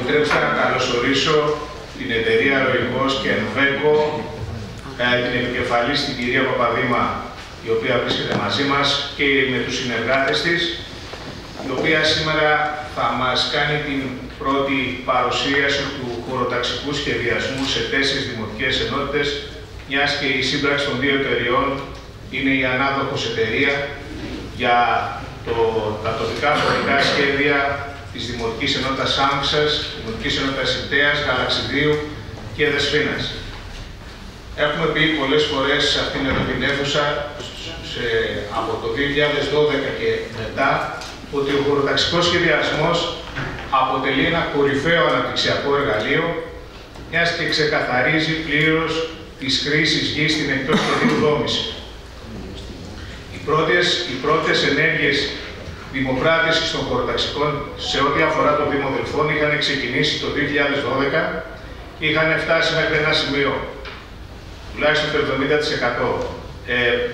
επιτρέψτε να καλωσορίσω την εταιρεία Λογικός και Ενβέκο, την επικεφαλής την κυρία Παπαδήμα, η οποία βρίσκεται μαζί μας, και με τους συνεργάτες της, η οποία σήμερα θα μας κάνει την πρώτη παρουσίαση του χωροταξικού σχεδιασμού σε 4 δημοτικές ενότητες, μιας και η σύμπραξη των 2 εταιριών είναι η ανάδοχος εταιρεία για τα τοπικά χωρικά σχέδια της Δημοτικής Ενότητας Άμβισσας, Δημοτικής Ενότητας Ιττέας, Γαλαξιδίου και Δεσποίνας. Έχουμε πει πολλές φορές σε αυτήν εδώ την αίθουσα, από το 2012 και μετά, ότι ο χωροταξικός σχεδιασμός αποτελεί ένα κορυφαίο αναπτυξιακό εργαλείο, μιας και ξεκαθαρίζει πλήρως τις χρήσεις γης στην εκτός σχεδίου δόμηση. Οι πρώτες ενέργειες δημοπράτησης των χωροταξικών σε ό,τι αφορά το Δήμο Δελφών είχαν ξεκινήσει το 2012 και είχαν φτάσει μέχρι ένα σημείο, τουλάχιστον το 70%.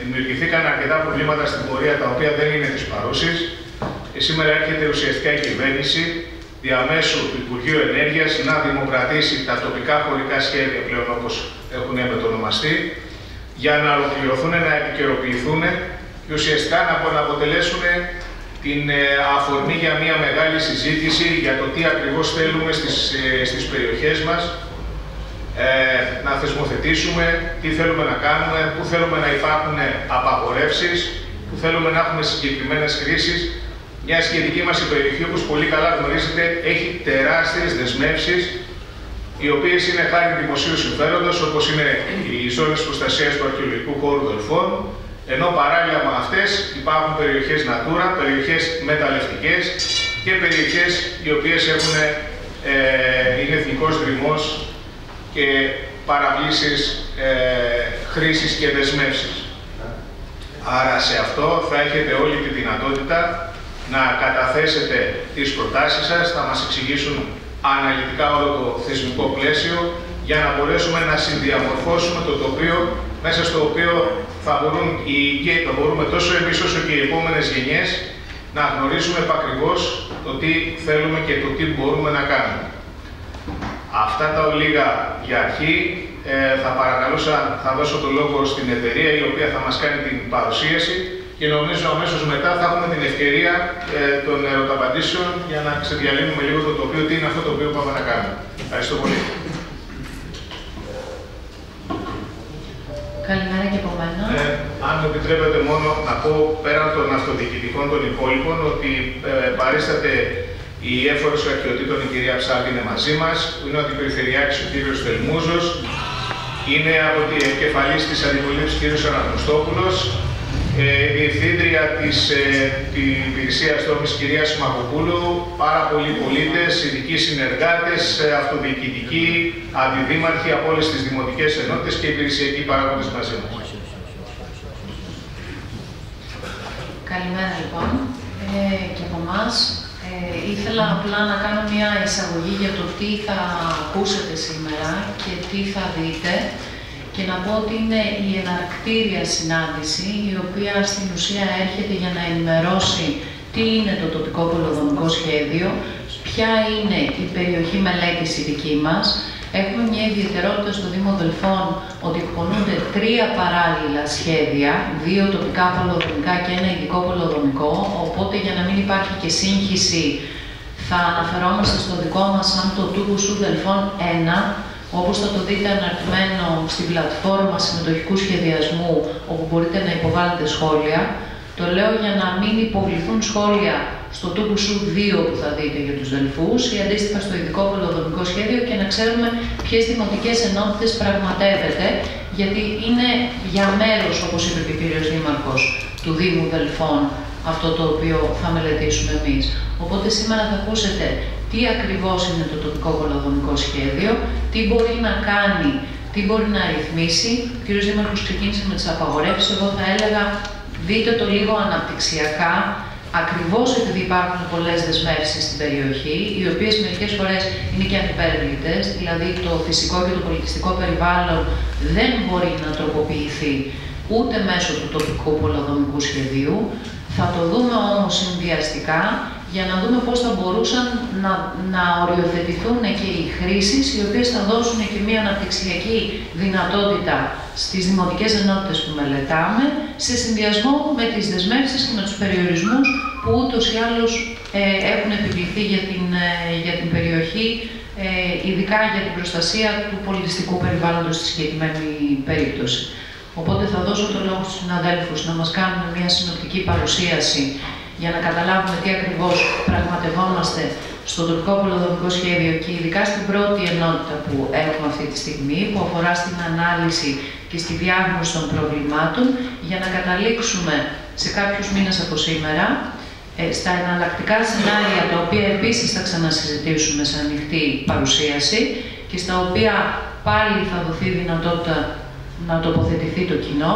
Δημιουργηθήκαν αρκετά προβλήματα στην πορεία, τα οποία δεν είναι της παρούσης. Σήμερα έρχεται ουσιαστικά η κυβέρνηση διαμέσου του Υπουργείου Ενέργειας να δημοπρατήσει τα τοπικά χωρικά σχέδια, πλέον όπως έχουν μετονομαστεί, για να ολοκληρωθούν, να επικαιροποιηθούν και ουσιαστικά να αποτελέσουν την αφορμή για μια μεγάλη συζήτηση για το τι ακριβώς θέλουμε στις περιοχές μας, να θεσμοθετήσουμε, τι θέλουμε να κάνουμε, πού θέλουμε να υπάρχουν απαγορεύσεις, πού θέλουμε να έχουμε συγκεκριμένες χρήσεις. Μια σχετική μας η περιοχή, όπως πολύ καλά γνωρίζετε, έχει τεράστιες δεσμεύσεις, οι οποίες είναι χάρη δημοσίου συμφέροντος, όπως είναι οι ζώνες προστασίας του αρχαιολογικού χώρου Δελφών, ενώ παράλληλα με αυτές υπάρχουν περιοχές Natura, περιοχές μεταλλευτικές και περιοχές οι οποίες είναι εθνικός δρυμός και παραβλήσεις χρήσης και δεσμεύσεις. Άρα σε αυτό θα έχετε όλη τη δυνατότητα να καταθέσετε τις προτάσεις σας, θα μας εξηγήσουν αναλυτικά όλο το θεσμικό πλαίσιο για να μπορέσουμε να συνδιαμορφώσουμε το τοπίο μέσα στο οποίο θα μπορούμε τόσο εμείς όσο και οι επόμενες γενιές να γνωρίζουμε επακριβώς το τι θέλουμε και το τι μπορούμε να κάνουμε. Αυτά τα ολίγα για αρχή. Θα δώσω το λόγο στην εταιρεία η οποία θα μας κάνει την παρουσίαση και νομίζω αμέσως μετά θα έχουμε την ευκαιρία των ερωταπαντήσεων για να ξεδιαλύνουμε λίγο το τοπίο, τι είναι αυτό το οποίο πάμε να κάνουμε. Ευχαριστώ πολύ. Καλημέρα και από μένα. Αν μου επιτρέπετε μόνο να πω πέραν των αυτοδιοικητικών των υπόλοιπων ότι παρίσταται η έφορος αρχαιοτήτων η κυρία Ψάλτη είναι μαζί μας, που είναι ο αντιπεριφερειάρχης ο κύριος Θελμούζος, είναι από την επικεφαλής της αντιπολίτευσης κύριος Αναγνωστόπουλος, διευθύντρια της υπηρεσίας δόμης κυρία Σμακοπούλου, πάρα πολλοί πολίτες, ειδικοί συνεργάτες, αυτοδιοικητικοί, αντιδήμαρχοι από όλες τις δημοτικές ενότητες και υπηρεσιακοί παράγοντες μαζί μας. Καλημέρα λοιπόν και από εμάς. Ήθελα απλά να κάνω μια εισαγωγή για το τι θα ακούσετε σήμερα και τι θα δείτε και να πω ότι είναι η εναρκτήρια συνάντηση η οποία στην ουσία έρχεται για να ενημερώσει τι είναι το τοπικό πολεοδομικό σχέδιο, ποια είναι η περιοχή μελέτης η δική μας. Έχουμε μια ιδιαιτερότητα στο Δήμο Δελφών ότι εκπονούνται 3 παράλληλα σχέδια, 2 τοπικά πολεοδομικά και 1 ειδικό πολεοδομικό, οπότε για να μην υπάρχει και σύγχυση θα αναφερόμαστε στο δικό μας σαν το ΤΟΥΚΟΥΣΟΥ Δελφών 1, όπως θα το δείτε αναρτημένο στην πλατφόρμα συμμετοχικού σχεδιασμού, όπου μπορείτε να υποβάλλετε σχόλια. Το λέω για να μην υποβληθούν σχόλια στο ΤΟΥΚΟΥΣΟΥ 2 που θα δείτε για τους Δελφούς ή αντίστοιχα στο ειδικό πολεοδομικό σχέδιο και να ξέρουμε ποιες δημοτικές ενότητες πραγματεύεται, γιατί είναι για μέρος, όπως είπε και ο κύριος Δήμαρχος, του Δήμου Δελφών αυτό το οποίο θα μελετήσουμε εμείς. Οπότε σήμερα θα ακούσετε τι ακριβώς είναι το τοπικό πολεοδομικό σχέδιο, τι μπορεί να κάνει, τι μπορεί να ρυθμίσει. Ο κύριος Δήμαρχος ξεκίνησε με τις απαγορεύσεις, εγώ θα έλεγα δείτε το λίγο αναπτυξιακά, ακριβώς επειδή υπάρχουν πολλές δεσμεύσεις στην περιοχή, οι οποίες μερικές φορές είναι και ανυπέρβλητες, δηλαδή το φυσικό και το πολιτιστικό περιβάλλον δεν μπορεί να τροποποιηθεί ούτε μέσω του τοπικού πολεοδομικού σχεδίου. Θα το δούμε όμως συνδυαστικά για να δούμε πώς θα μπορούσαν να οριοθετηθούν και οι χρήσεις, οι οποίες θα δώσουν και μια αναπτυξιακή δυνατότητα στις δημοτικές ενότητες που μελετάμε, σε συνδυασμό με τις δεσμεύσεις και με τους περιορισμούς που ούτως ή άλλως έχουν επιβληθεί για την περιοχή, ειδικά για την προστασία του πολιτιστικού περιβάλλοντος στη συγκεκριμένη περίπτωση. Οπότε θα δώσω το λόγο στους συναδέλφους να μας κάνουν μια συνοπτική παρουσίαση για να καταλάβουμε τι ακριβώς πραγματευόμαστε στο τοπικό πολεοδομικό σχέδιο και ειδικά στην πρώτη ενότητα που έχουμε αυτή τη στιγμή, που αφορά στην ανάλυση και στη διάγνωση των προβλημάτων, για να καταλήξουμε σε κάποιους μήνες από σήμερα στα εναλλακτικά σενάρια, τα οποία επίσης θα ξανασυζητήσουμε σε ανοιχτή παρουσίαση και στα οποία πάλι θα δοθεί δυνατότητα να τοποθετηθεί το κοινό,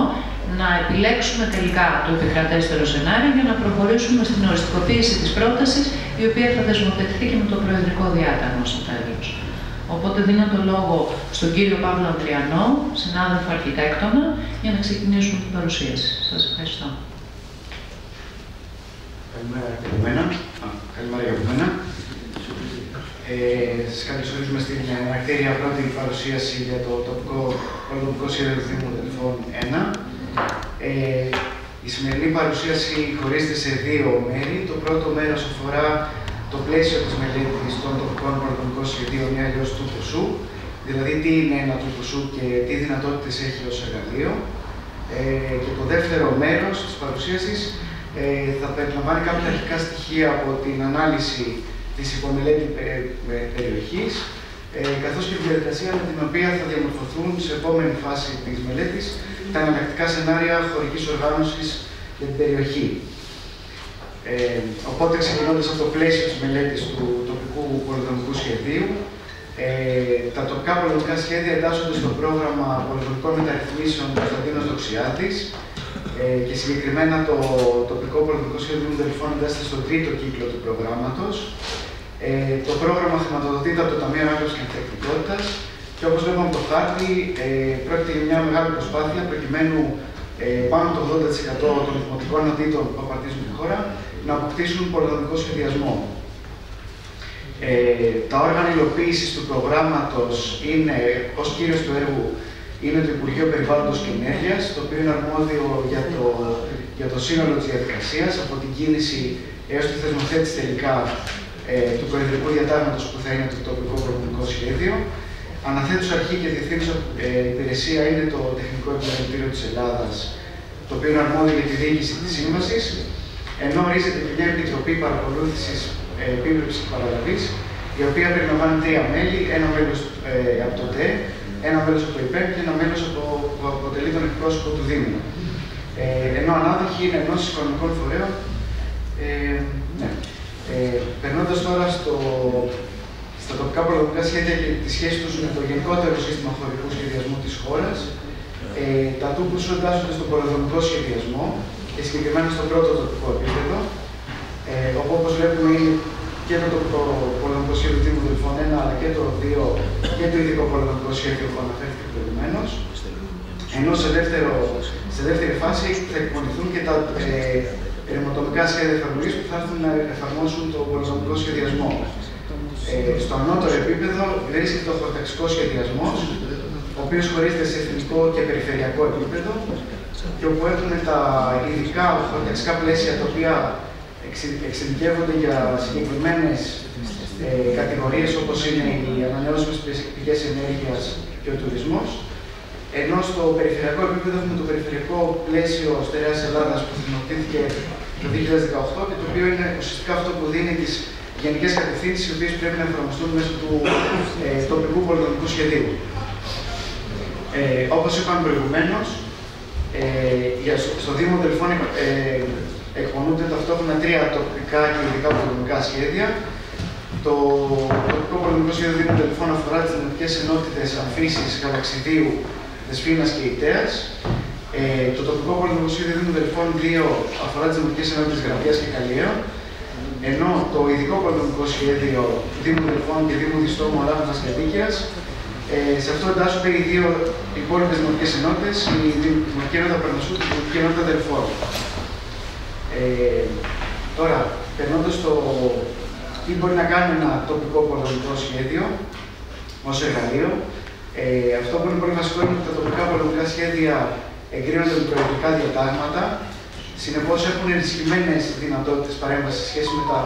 να επιλέξουμε τελικά το επικρατέστερο σενάριο για να προχωρήσουμε στην οριστικοποίηση της πρότασης, η οποία θα δεσμευτεί και με το προεδρικό διάταγμα στο τέλος. Οπότε δίνω το λόγο στον κύριο Παύλο Ανδριανό, συνάδελφο αρχιτέκτονα, για να ξεκινήσουμε την παρουσίαση. Σας ευχαριστώ. Καλημέρα και από μένα. Σας καλωσορίζουμε στην ανακτήρια πρώτη παρουσίαση για το τοπικό πολεοδομικό σχέδιο του Δήμου Δελφών 1. Η σημερινή παρουσίαση χωρίζεται σε δύο μέρη. Το πρώτο μέρος αφορά το πλαίσιο της μελέτης των τοπικών πολεοδομικών σχεδίων ή αλλιώς του ΠΟΣΟΥ, δηλαδή τι είναι ένα του ΠΟΣΟΥ και τι δυνατότητες έχει ως εργαλείο. Και το δεύτερο μέρος της παρουσίασης θα περιλαμβάνει κάποια αρχικά στοιχεία από την ανάλυση της υπομελέτη περιοχής, καθώς και τη διαδικασία με την οποία θα διαμορφωθούν σε επόμενη φάση της μελέτης τα εναλλακτικά σενάρια χωρικής οργάνωσης για την περιοχή. Οπότε, ξεκινώντας από το πλαίσιο της μελέτης του τοπικού πολεοδομικού σχεδίου, τα τοπικά πολεοδομικά σχέδια εντάσσονται στο πρόγραμμα πολεοδομικών μεταρρυθμίσεων Κωνσταντίνος Δοξιάδης και συγκεκριμένα το τοπικό πολεοδομικό σχέδιο Δήμου Δελφών εντάσσεται στον τρίτο κύκλο του προγράμματος. Το πρόγραμμα χρηματοδοτείται από το Ταμείο Ανάπτυξης και Ανθεκτικότητας και όπως βλέπουμε από το χάρτη, πρόκειται για μια μεγάλη προσπάθεια προκειμένου πάνω από το 80% των δημοτικών ενωτήτων που απαρτίζουν τη χώρα να αποκτήσουν πολεοδομικό σχεδιασμό. Τα όργανα υλοποίησης του προγράμματος είναι, ως κύριος του έργου, είναι το Υπουργείο Περιβάλλοντος και Ενέργειας, το οποίο είναι αρμόδιο για το σύνολο της διαδικασίας, από την κίνηση έως τη θεσμοθέτηση τελικά του προεδρικού διατάγματος που θα είναι το τοπικό πολεοδομικό σχέδιο. Αναθέτουσα αρχή και διευθύνουσα υπηρεσία είναι το Τεχνικό Επιμελητήριο της Ελλάδας, το οποίο είναι αρμόδιο για τη διοίκηση της σύμβασης, ενώ ορίζεται και μια επιτροπή παρακολούθησης, επίβλεψης και παραλαβής, η οποία περιλαμβάνει τρία μέλη, ένα μέλος από το ΤΕ, ένα μέλος από το ΙΠΕΠ και ένα μέλος που αποτελεί τον εκπρόσωπο του Δήμου. Ενώ ανάδοχοι είναι ενώσεις οικονομικών φορέων. Περνώντας τώρα στα τοπικά πολεοδομικά σχέδια και τη σχέση τους με το γενικότερο σύστημα χωρικού σχεδιασμού της χώρας, τα ΤΟΠΟΣΟΥ εντάσσονται στον πολεοδομικό σχεδιασμό και συγκεκριμένα στο πρώτο τοπικό επίπεδο, όπου όπως βλέπουμε είναι και το τοπικό πολεοδομικό σχέδιο Δήμου Δελφών 1, αλλά και το 2 και το ειδικό πολεοδομικό σχέδιο που αναφέρθηκε προηγουμένως. Ενώ σε δεύτερη φάση θα εκπονηθούν και τα ερευνητικά σχέδια εφαρμογής που θα έρθουν να εφαρμόσουν το πολεοδομικό σχεδιασμό. Στο ανώτερο επίπεδο βρίσκεται ο χωροταξικός σχεδιασμός, ο οποίος χωρίζεται σε εθνικό και περιφερειακό επίπεδο και όπου έχουμε τα ειδικά χωροταξικά πλαίσια τα οποία εξειδικεύονται για συγκεκριμένες κατηγορίες όπως είναι οι ανανεώσιμες πηγές ενέργειας και ο τουρισμός. Ενώ στο περιφερειακό επίπεδο έχουμε το περιφερειακό πλαίσιο Στερεάς Ελλάδας που δημιουργήθηκε το 2018 και το οποίο είναι ουσιαστικά αυτό που δίνει τις γενικές κατευθύνσεις οι οποίες πρέπει να εφαρμοστούν μέσω του τοπικού πολεοδομικού σχεδίου. Όπως είπαμε προηγουμένως, στο Δήμο Δελφών εκπονούνται ταυτόχρονα τρία τοπικά και ειδικά πολεοδομικά σχέδια. Το τοπικό πολεοδομικό σχέδιο Δήμου Δελφών αφορά τις δημοτικές ενότητες Αμφίσης, Γαλαξιδίου, Δεσποίνας και Ιτέας. Το τοπικό πολεοδομικό σχέδιο Δήμου Δελφών 2 αφορά τις δημοτικές ενότητες Γραβιάς και Καλλιέων. Ενώ το ειδικό πολεοδομικό σχέδιο Δήμου Δελφών και Δήμου Διστόμου Αράχοντας και Δίκαιας, σε αυτό εντάσσονται οι δύο υπόλοιπες δημοτικές ενότητες, η Δημοτική Ενότητα Περνασού και η Δημοτική Ενότητα Δελφών. Τώρα, περνώντας στο τι μπορεί να κάνει ένα τοπικό πολεμικό σχέδιο ως εργαλείο. Αυτό που είναι πολύ βασικό είναι ότι τα τοπικά πολεμικά σχέδια εγκρίνονται με προεδρικά διατάγματα. Συνεπώς έχουν ενισχυμένες δυνατότητες παρέμβασης σε σχέση με τα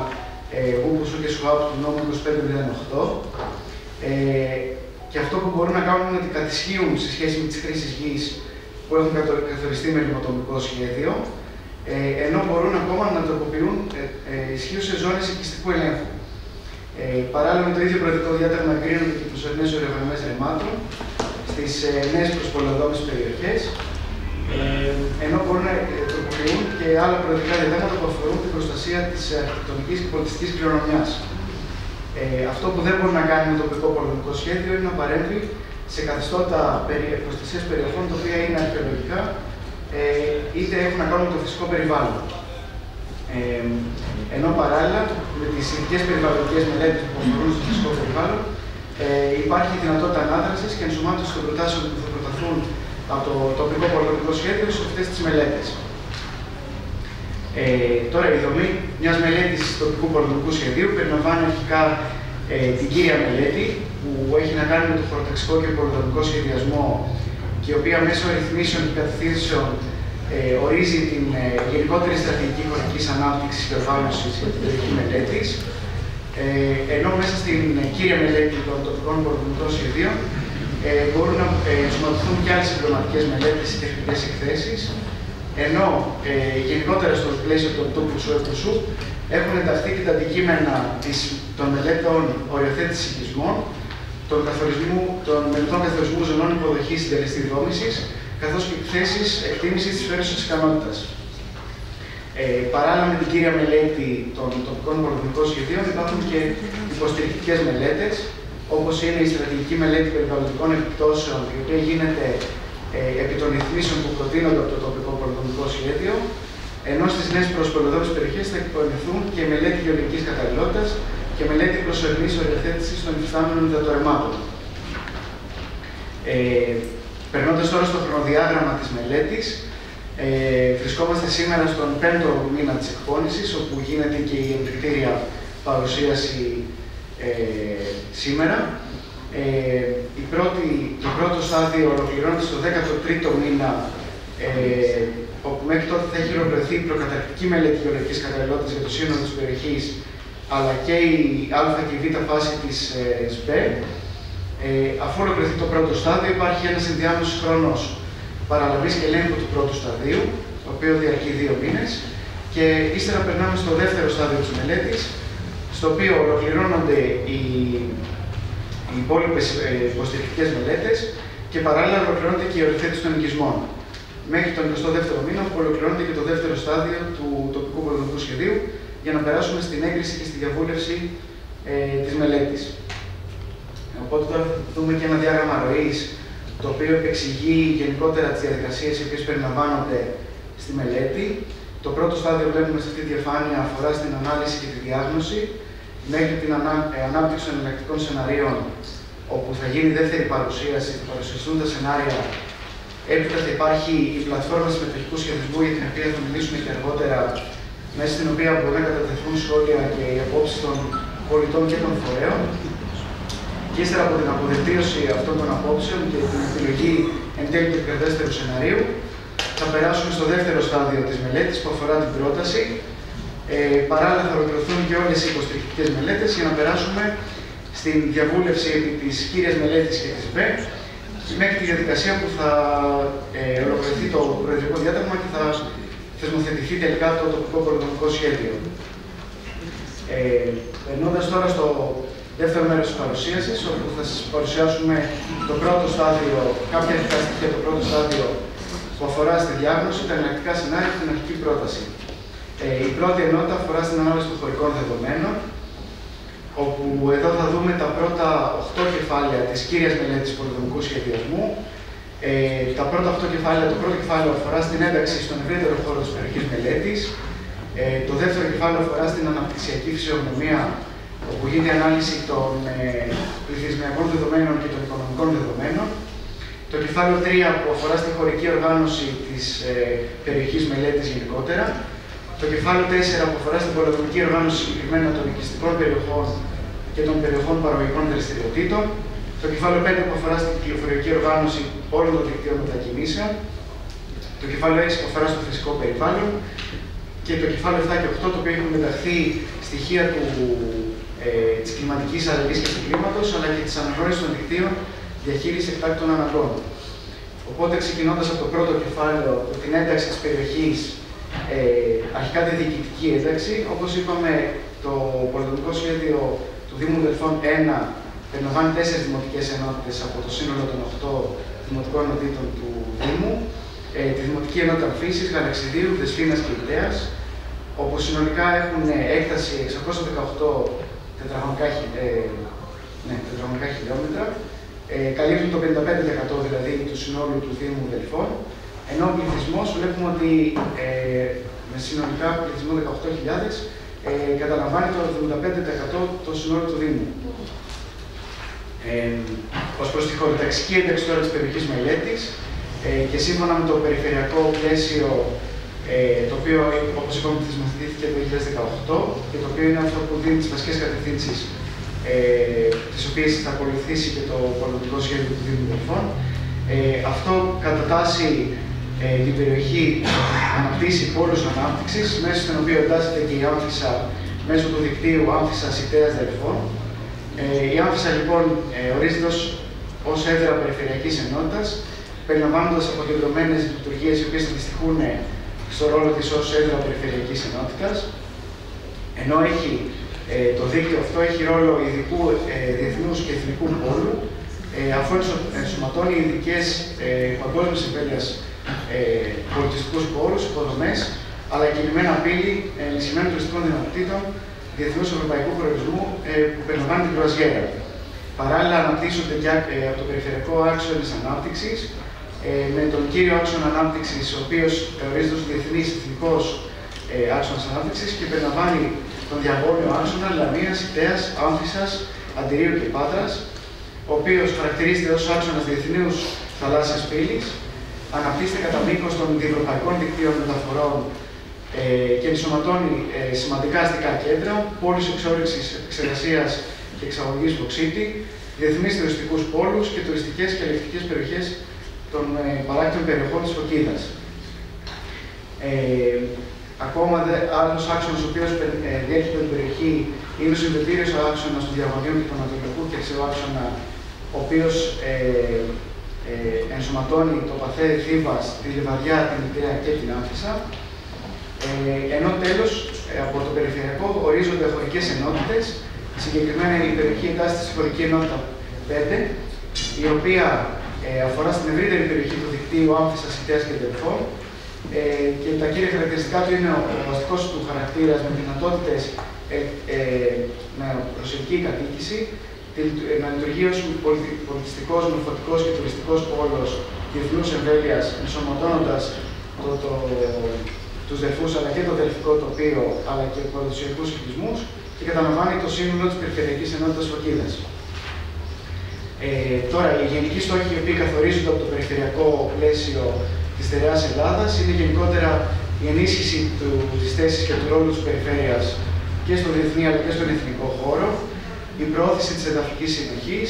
ούκουσου και σουάπ του νόμου 2508. Και αυτό που μπορούν να κάνουν είναι ότι κατησχύουν σε σχέση με τις χρήσεις γης που έχουν καθοριστεί με λιμνοτομικό σχέδιο, ενώ μπορούν ακόμα να τροποποιούν ισχύουσες ζώνες οικιστικού ελέγχου. Παράλληλα με το ίδιο προεδρικό διάταγμα εγκρίνονται και προσωρινές οριογραμμές ρεμάτων στις νέες προσπολεδόμενες περιοχές, ενώ μπορούν να τροποποιούν και άλλα προεδρικά διατάγματα που αφορούν την προστασία της αρχιτεκτονικής και πολιτιστικής κληρονομιάς. Αυτό που δεν μπορεί να κάνει με το τοπικό πολεμικό σχέδιο είναι να παρέμβει σε καθεστώτα προστασίας περιοχών τα οποία είναι αρχαιολογικά είτε έχουν να κάνουν με το φυσικό περιβάλλον. Ενώ παράλληλα με τις ειδικές περιβαλλοντικές μελέτες που αφορούν στο φυσικό περιβάλλον υπάρχει δυνατότητα ανάδρασης και ενσωμάτωσης των προτάσεων που θα προταθούν από το τοπικό πολεμικό σχέδιο σε αυτές τις μελέτες. Τώρα, η δομή μιας μελέτης τοπικού πολεμικού σχεδίου περιλαμβάνει αρχικά την κύρια μελέτη, που έχει να κάνει με το χωροταξικό και πολεμικό σχεδιασμό και η οποία μέσω ρυθμίσεων και κατευθύνσεων ορίζει την γενικότερη στρατηγική χωρικής ανάπτυξης και οργάνωσης για την περιοχή μελέτης. Ενώ μέσα στην κύρια μελέτη των τοπικών πολεμικών σχεδίων μπορούν να ενσωματωθούν και άλλες συμπληρωματικές μελέτες ή τεχνικές εκθέσεις, ενώ γενικότερα στο πλαίσιο των ΤΟΚΟΥ έχουν ενταχθεί και τα αντικείμενα των μελέτων οριοθέτησης οικισμών, των μελετών καθορισμού ζωνών υποδοχής συντελεστή δόμησης, καθώς και εκθέσεις εκτίμησης της φέρουσας ικανότητας. Παράλληλα με την κύρια μελέτη των τοπικών πολεμικών σχεδίων υπάρχουν και υποστηρικτικές μελέτες, όπως είναι η στρατηγική μελέτη περιβαλλοντικών επιπτώσεων, η οποία γίνεται επί των ρυθμίσεων που προτείνονται από το τοπικό πολεμικό σχέδιο, ενώ στις νέες προσπολεδόμενες περιοχές θα εκπονηθούν και μελέτη γεωλογικής καταλληλότητας και μελέτη προσωρινής οριοθέτησης των υφιστάμενων υδατορρεμμάτων. Περνώντας τώρα στο χρονοδιάγραμμα της μελέτης, βρισκόμαστε σήμερα στον 5ο μήνα της εκπόνησης, όπου γίνεται και η ενδεικτήρια παρουσίαση σήμερα. Το πρώτο στάδιο ολοκληρώνεται στο 13ο μήνα, όπου μέχρι τότε θα έχει ολοκληρωθεί η προκαταρκτική μελέτη γεωλογικής καταλληλότητας για το σύνολο της περιοχής, αλλά και η α και η β φάση της ΣΠΕ. Αφού ολοκληρωθεί το πρώτο στάδιο, υπάρχει ένας ενδιάμεσος χρόνος παραλαβής και ελέγχου του πρώτου σταδίου, το οποίο διαρκεί 2 μήνες, και ύστερα περνάμε στο δεύτερο στάδιο της μελέτης, στο οποίο ολοκληρώνονται οι υπόλοιπες υποστηρικτικές μελέτες και παράλληλα ολοκληρώνεται και η οριοθέτηση των οικισμών. Μέχρι τον 22ο μήνα, που ολοκληρώνεται και το δεύτερο στάδιο του τοπικού πολεμικού σχεδίου, για να περάσουμε στην έγκριση και στη διαβούλευση της μελέτης. Οπότε τώρα θα δούμε και ένα διάγραμμα ροής, το οποίο εξηγεί γενικότερα τις διαδικασίες οι οποίες περιλαμβάνονται στη μελέτη. Το πρώτο στάδιο βλέπουμε σε αυτή τη διαφάνεια αφορά στην ανάλυση και τη διάγνωση, μέχρι την ανάπτυξη των εναλλακτικών σεναρίων, όπου θα γίνει η δεύτερη παρουσίαση, θα παρουσιαστούν τα σενάρια. Έπειτα θα υπάρχει η πλατφόρμα συμμετοχικού σχεδιασμού, για την οποία θα μιλήσουμε και αργότερα, μέσα στην οποία μπορούν να κατατεθούν σχόλια και οι απόψεις των πολιτών και των φορέων. Και ύστερα από την αποδεκτήρωση αυτών των απόψεων και την επιλογή εν τέλει του επικρατέστερου σεναρίου, θα περάσουμε στο δεύτερο στάδιο της μελέτης που αφορά την πρόταση. Παράλληλα, θα ολοκληρωθούν και όλες οι υποστηρικτικές μελέτες για να περάσουμε στην διαβούλευση επί της κύριας μελέτης και της ΜΠΕ, μέχρι τη διαδικασία που θα ολοκληρωθεί το προεδρικό διάταγμα και θα θεσμοθετηθεί τελικά το τοπικό πολεμικό σχέδιο. Περνώντας τώρα στο δεύτερο μέρος της παρουσίασης, όπου θα σας παρουσιάσουμε το πρώτο στάδιο, κάποια αρχικά στοιχεία το πρώτο στάδιο που αφορά στη διάγνωση, τα εναλλακτικά σενάρια και την αρχική πρόταση. Η πρώτη ενότητα αφορά στην ανάλυση των χωρικών δεδομένων, όπου εδώ θα δούμε τα πρώτα 8 κεφάλαια της κύριας μελέτης πολεμικού σχεδιασμού. Τα πρώτα 8 κεφάλαια, το πρώτο κεφάλαιο αφορά στην ένταξη στον ευρύτερο χώρο της περιοχής μελέτης. Το δεύτερο κεφάλαιο αφορά στην αναπτυξιακή φυσιογνωμία, όπου γίνεται ανάλυση των πληθυσμιακών δεδομένων και των οικονομικών δεδομένων. Το κεφάλαιο 3 που αφορά στη χωρική οργάνωση της περιοχής μελέτης γενικότερα. Το κεφάλαιο 4 που αφορά στην πολεοδομική οργάνωση συγκεκριμένα των οικιστικών περιοχών και των περιοχών παραγωγικών δραστηριοτήτων. Το κεφάλαιο 5 που αφορά στην κυκλοφοριακή οργάνωση όλων των δικτύων μετακινήσεων. Το κεφάλαιο 6 που αφορά στο φυσικό περιβάλλον. Και το κεφάλαιο 7 και 8 το οποίο έχουν μεταχθεί στοιχεία της κλιματικής αλλαγής και του κλίματος, αλλά και της αναγνώρισης των δικτύων διαχείριση εκτάκτων αναγκών. Οπότε, ξεκινώντας από το πρώτο κεφάλαιο, την ένταξη της περιοχής, αρχικά τη διοικητική ένταξη, όπως είπαμε, το πολεοδομικό σχέδιο του Δήμου Δελφών 1 περιλαμβάνει 4 δημοτικές ενότητες από το σύνολο των 8 δημοτικών ενωτήτων του Δήμου, τη Δημοτική Ενότητα Αμφίσης, Γαλαξιδίου, Δεσποίνας και Ιδέας, όπου συνολικά έχουν έκταση 618 τετραγωνικά χιλιόμετρα, καλύπτουν το 55% δηλαδή του συνόλου του Δήμου Δελφών, ενώ ο πληθυσμός βλέπουμε ότι με συνολικά πληθυσμό 18.000 καταλαμβάνει το 75% το συνόλου του Δήμου. Ως προς τη χωροταξική ένταξη τώρα της περιοχής μελέτης και σύμφωνα με το περιφερειακό πλαίσιο, το οποίο, όπως είπαμε, θεσμοθετήθηκε το 2018 και το οποίο είναι αυτό που δίνει τις βασικές κατευθύνσεις τις οποίες θα ακολουθήσει και το πολεοδομικό σχέδιο του Δήμου Δελφών. Αυτό κατατάσσει την περιοχή αναπτύσσει πόλους ανάπτυξης, μέσα στην οποία εντάσσεται και η Άμφισσα μέσω του δικτύου Άμφισσας Ιτέας Δελφών. Η Άμφισσα λοιπόν ορίζεται ως έδρα περιφερειακής ενότητας, περιλαμβάνοντας αποκεντρωμένες λειτουργίες οι οποίες αντιστοιχούν στο ρόλο της ως έδρα περιφερειακής ενότητας, ενώ το δίκτυο αυτό έχει ρόλο ειδικού διεθνούς και εθνικού πόλου, αφού ενσωματώνει ειδικές παγκόσμιες εμβέλειας πολιτιστικούς πόρους, υποδομές, αλλά και λιμένα πύλη ενισχυμένων τουριστικών δυνατοτήτων διεθνούς ευρωπαϊκού προορισμού που περιλαμβάνει την κρουαζιέρα. Παράλληλα, αναπτύσσονται και από το περιφερειακό άξονες ανάπτυξης, με τον κύριο άξονα ανάπτυξης, ο οποίος ορίζεται ως διεθνής εθνικός άξονας ανάπτυξης και περιλαμβάνει τον διαγώνιο άξονα Λαμίας, Ιτέας, Άμφισσας, Αντιρίου και Πάτρας, ο οποίος χαρακτηρίζεται ως άξονας διεθνούς θαλάσσιας πύλης, αναπτύσσεται κατά μήκος των διευρωπαϊκών δικτύων μεταφορών και ενσωματώνει σημαντικά αστικά κέντρα, πόλεις εξόρυξης, εξεργασίας και εξαγωγής βωξίτη, διεθνείς τουριστικούς πόλους και τουριστικές και ελευτικές περιοχές των παράκτιων περιοχών της Φωκίδας. Ακόμα άλλος άξονας ο οποίος διέρχεται την περιοχή είναι ο συνδετήριος άξονας του Διαγωνίου και του Ανατολικού χερσαίου άξονα, ο οποίος ενσωματώνει το Παθέ Θήβας, τη Λιβαδιά, την Ιταία και την Άμφισσα. Ενώ τέλος, από το περιφερειακό ορίζονται χωρικές ενότητες, συγκεκριμένα η περιοχή εντάσσεται στη χωρική ενότητα 5, η οποία αφορά στην ευρύτερη περιοχή του δικτύου Άμφισσας, Ιτέας και Δελφών, και τα κύρια χαρακτηριστικά του είναι ο βασικός του χαρακτήρας με δυνατότητες με προσωπική κατοίκηση, να λειτουργεί ως πολιτιστικός, μορφωτικός και τουριστικός πόλος διεθνούς εμβέλειας, ενσωματώνοντας τους δελφούς αλλά και το δελφικό τοπίο αλλά και παραδοσιακούς οικισμούς και καταλαμβάνει το σύνολο της περιφερειακής ενότητας Φωκίδας. Τώρα, οι γενικοί στόχοι οι οποίοι καθορίζονται από το περιφερειακό πλαίσιο της στερεάς Ελλάδας είναι γενικότερα η ενίσχυση της θέσης και του ρόλου της περιφέρειας και στον διεθνή αλλά και στον εθνικό χώρο, η προώθηση της εδαφικής συνοχής,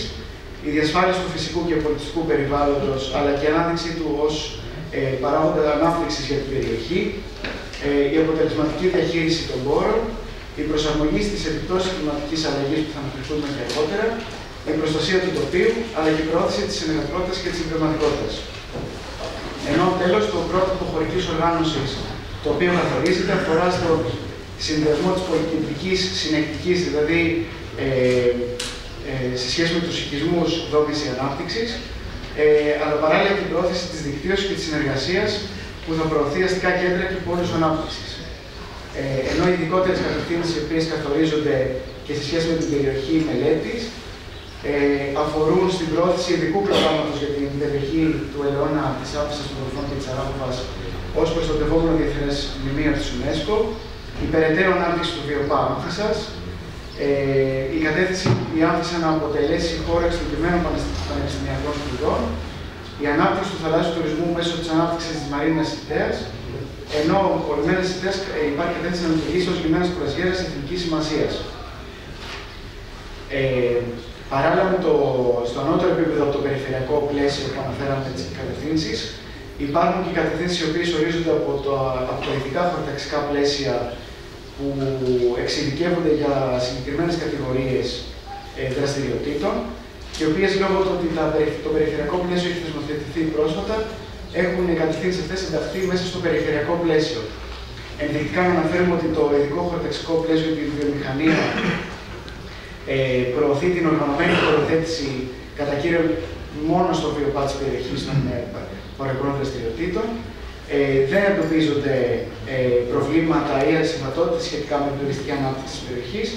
η διασφάλιση του φυσικού και πολιτιστικού περιβάλλοντος αλλά και η ανάδειξή του ως παράγοντα ανάπτυξης για την περιοχή, η αποτελεσματική διαχείριση των πόρων, η προσαρμογή στις επιπτώσεις κλιματικής αλλαγής που θα αναφερθούμε και αργότερα, η προστασία του τοπίου αλλά και η προώθηση της συνεργατικότητας και της συμπληρωματικότητας. Ενώ τέλος, το πρότυπο χωρικής οργάνωσης, το οποίο καθορίζεται, αφορά στο συνδυασμό της πολυκεντρικής συνεκτικής, δηλαδή σε σχέση με τους οικισμούς δόμηση ανάπτυξης, αλλά παράλληλα και την προώθηση της δικτύωσης και της συνεργασίας που θα προωθεί αστικά κέντρα και πόλους ανάπτυξης. Ενώ οι ειδικότερες κατευθύνσεις οι οποίες καθορίζονται και σε σχέση με την περιοχή μελέτης αφορούν στην προώθηση ειδικού προγράμματος για την περιοχή του Ελαιώνα, της Άμφισσας, των Δελφών και της Αράποβας ως προστατευόμενο διεθνές μνημείο της UNESCO, η περαιτέρω ανάπτυξη του ΒΙΟΠΑ Άμφισσας, η κατεύθυνση η Άμφισσα να αποτελέσει χώρα εξειδικευμένων πανεπιστημιακών σπουδών, η ανάπτυξη του θαλάσσιου τουρισμού μέσω της ανάπτυξης της Μαρίνας Ιτέας ενώ ορισμένες ιδέες υπάρχει κατεύθυνση να λειτουργήσει ως λιμένας κουρασιέρας εθνικής σημασίας. Παράλληλα στο ανώτερο επίπεδο από το περιφερειακό πλαίσιο που αναφέραμε τις κατευθύνσεις, υπάρχουν και κατευθύνσεις οι οποίες ορίζονται από τα ειδικά χωροταξικά πλαίσια που εξειδικεύονται για συγκεκριμένες κατηγορίες δραστηριοτήτων και οι οποίες λόγω του ότι το περιφερειακό πλαίσιο έχει θεσμοθετηθεί πρόσφατα, έχουν οι κατευθύνσεις αυτές ενταχθεί μέσα στο περιφερειακό πλαίσιο. Ενδεικτικά να αναφέρουμε ότι το ειδικό χωροταξικό πλαίσιο για τη βιομηχανία προωθεί την οργανωμένη χωροθέτηση κατά κύριο μόνο στο βιοπάτ της περιοχής των παραγωγικών δραστηριοτήτων. Δεν εντοπίζονται προβλήματα ή ασυμβατότητες σχετικά με την τουριστική ανάπτυξη της περιοχής,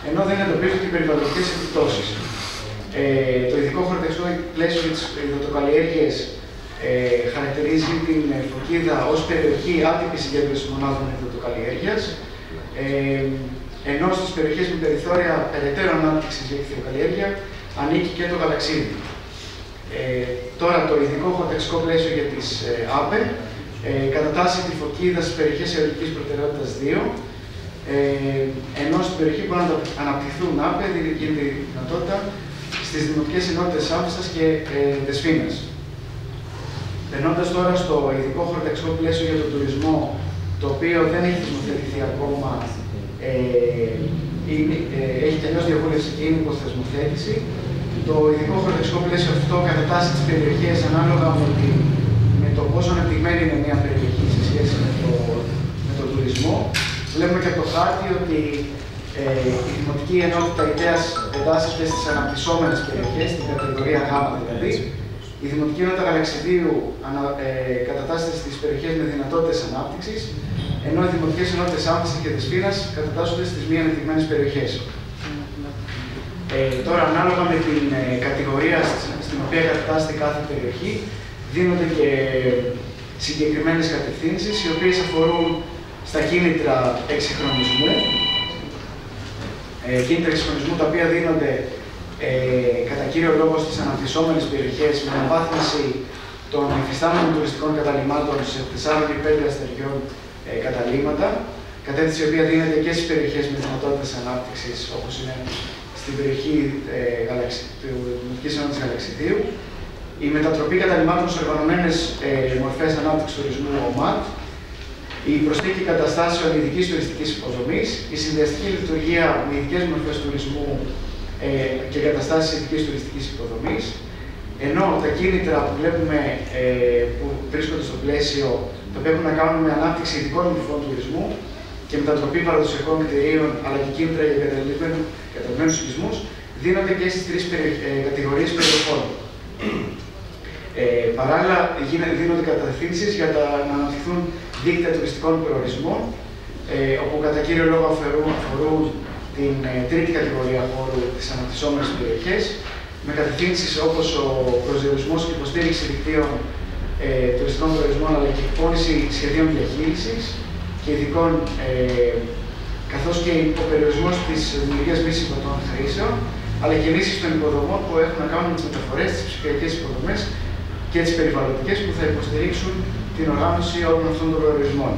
ενώ δεν εντοπίζονται και περιβαλλοντικές επιπτώσεις. Το ειδικό χωροταξικό πλαίσιο για τις υδατοκαλλιέργειες χαρακτηρίζει την Φωκίδα ως περιοχή άτυπης συγκέντρωσης μονάδων υδατοκαλλιέργειας, ενώ στις περιοχές με περιθώρια περαιτέρω ανάπτυξης για ηχθειοκαλλιέργεια ανήκει και το γαλαξίδι. Τώρα το ειδικό χωροταξικό πλαίσιο για τις ΑΠΕ κατατάσσει τη Φωκίδα στις περιοχές αιωλικής προτεραιότητας 2, ενώ στην περιοχή που αναπτυχθούν ΑΠΕ γίνεται η δυνατότητα στις δημοτικές ενότητες Άμφισσας και Δεσφήνας. Περνώντας τώρα στο ειδικό χωροταξικό πλαίσιο για τον τουρισμό, το οποίο δεν έχει θεσμοθετηθεί ακόμα, έχει τελειώσει διαβούλευση και είναι υποθεσμοθέτηση. Το ειδικό χωροταξικό πλαίσιο αυτό κατατάσσει τις περιοχές ανάλογα με το πόσο αναπτυγμένη είναι μια περιοχή σε σχέση με τον τουρισμό. Βλέπουμε και από το χάρτη ότι η Δημοτική Ενότητα Ιδέας εντάσσεται στις αναπτυσσόμενες περιοχές, στην κατηγορία Γ δηλαδή. Η Δημοτική Ενότητα Γαλαξιδίου κατατάσσεται στις περιοχές με δυνατότητες ανάπτυξης, ενώ οι Δημοτικές Ενότητες Άμφισσας και Δεσφήνας κατατάσσονται στις μη ανεπτυγμένες περιοχές. Τώρα, ανάλογα με την κατηγορία στην οποία κατατάσσεται κάθε περιοχή, δίνονται και συγκεκριμένες κατευθύνσεις, οι οποίες αφορούν στα κίνητρα εξυγχρονισμού. Κίνητρα εξυγχρονισμού τα οποία δίνονται κατά κύριο λόγο στις αναπτυσσόμενες περιοχές με αναβάθμιση των υφιστάμενων τουριστικών καταλυμάτων σε 4 ή 5 αστεριών καταλύματα. Κατεύθυνση η οποία δίνεται και στις περιοχές με δυνατότητες ανάπτυξης, όπως είναι στην περιοχή του Δημοτικής Ενότητας Γαλαξιδίου. Η μετατροπή καταλυμάτων σε οργανωμένες μορφές ανάπτυξης τουρισμού ΟΜΑΤ. Η προσθήκη καταστάσεων ειδικής τουριστικής υποδομής. Η συνδυαστική λειτουργία με ειδικές μορφές τουρισμού και εγκαταστάσεις ειδικής τουριστικής υποδομής. Ενώ τα κίνητρα που βλέπουμε που βρίσκονται στο πλαίσιο, τα οποία έχουν να κάνουν με ανάπτυξη ειδικών μορφών τουρισμού και μετατροπή παραδοσιακών κτηρίων, αλλά και κίνητρα για εγκαταλειμμένους οικισμούς, δίνονται και στις τρεις κατηγορίες περιοχών. Παράλληλα, δίνονται κατευθύνσεις για να αναπτυχθούν δίκτυα τουριστικών προορισμών, όπου κατά κύριο λόγο αφορούν την τρίτη κατηγορία χώρου της αναπτυσσόμενης περιοχές, με κατευθύνσεις όπως ο προσδιορισμός και υποστήριξη δικτύων τουριστικών προορισμών, αλλά και εκπόνηση σχεδίων διαχείρισης και ειδικών, καθώς και ο περιορισμός της δημιουργίας μη συμβατών χρήσεων, αλλά και ενίσχυση των υποδομών που έχουν να κάνουν με τις μεταφορές, τις ψηφιακές υποδομές και τις περιβαλλοντικές που θα υποστηρίξουν την οργάνωση όλων αυτών των προορισμών.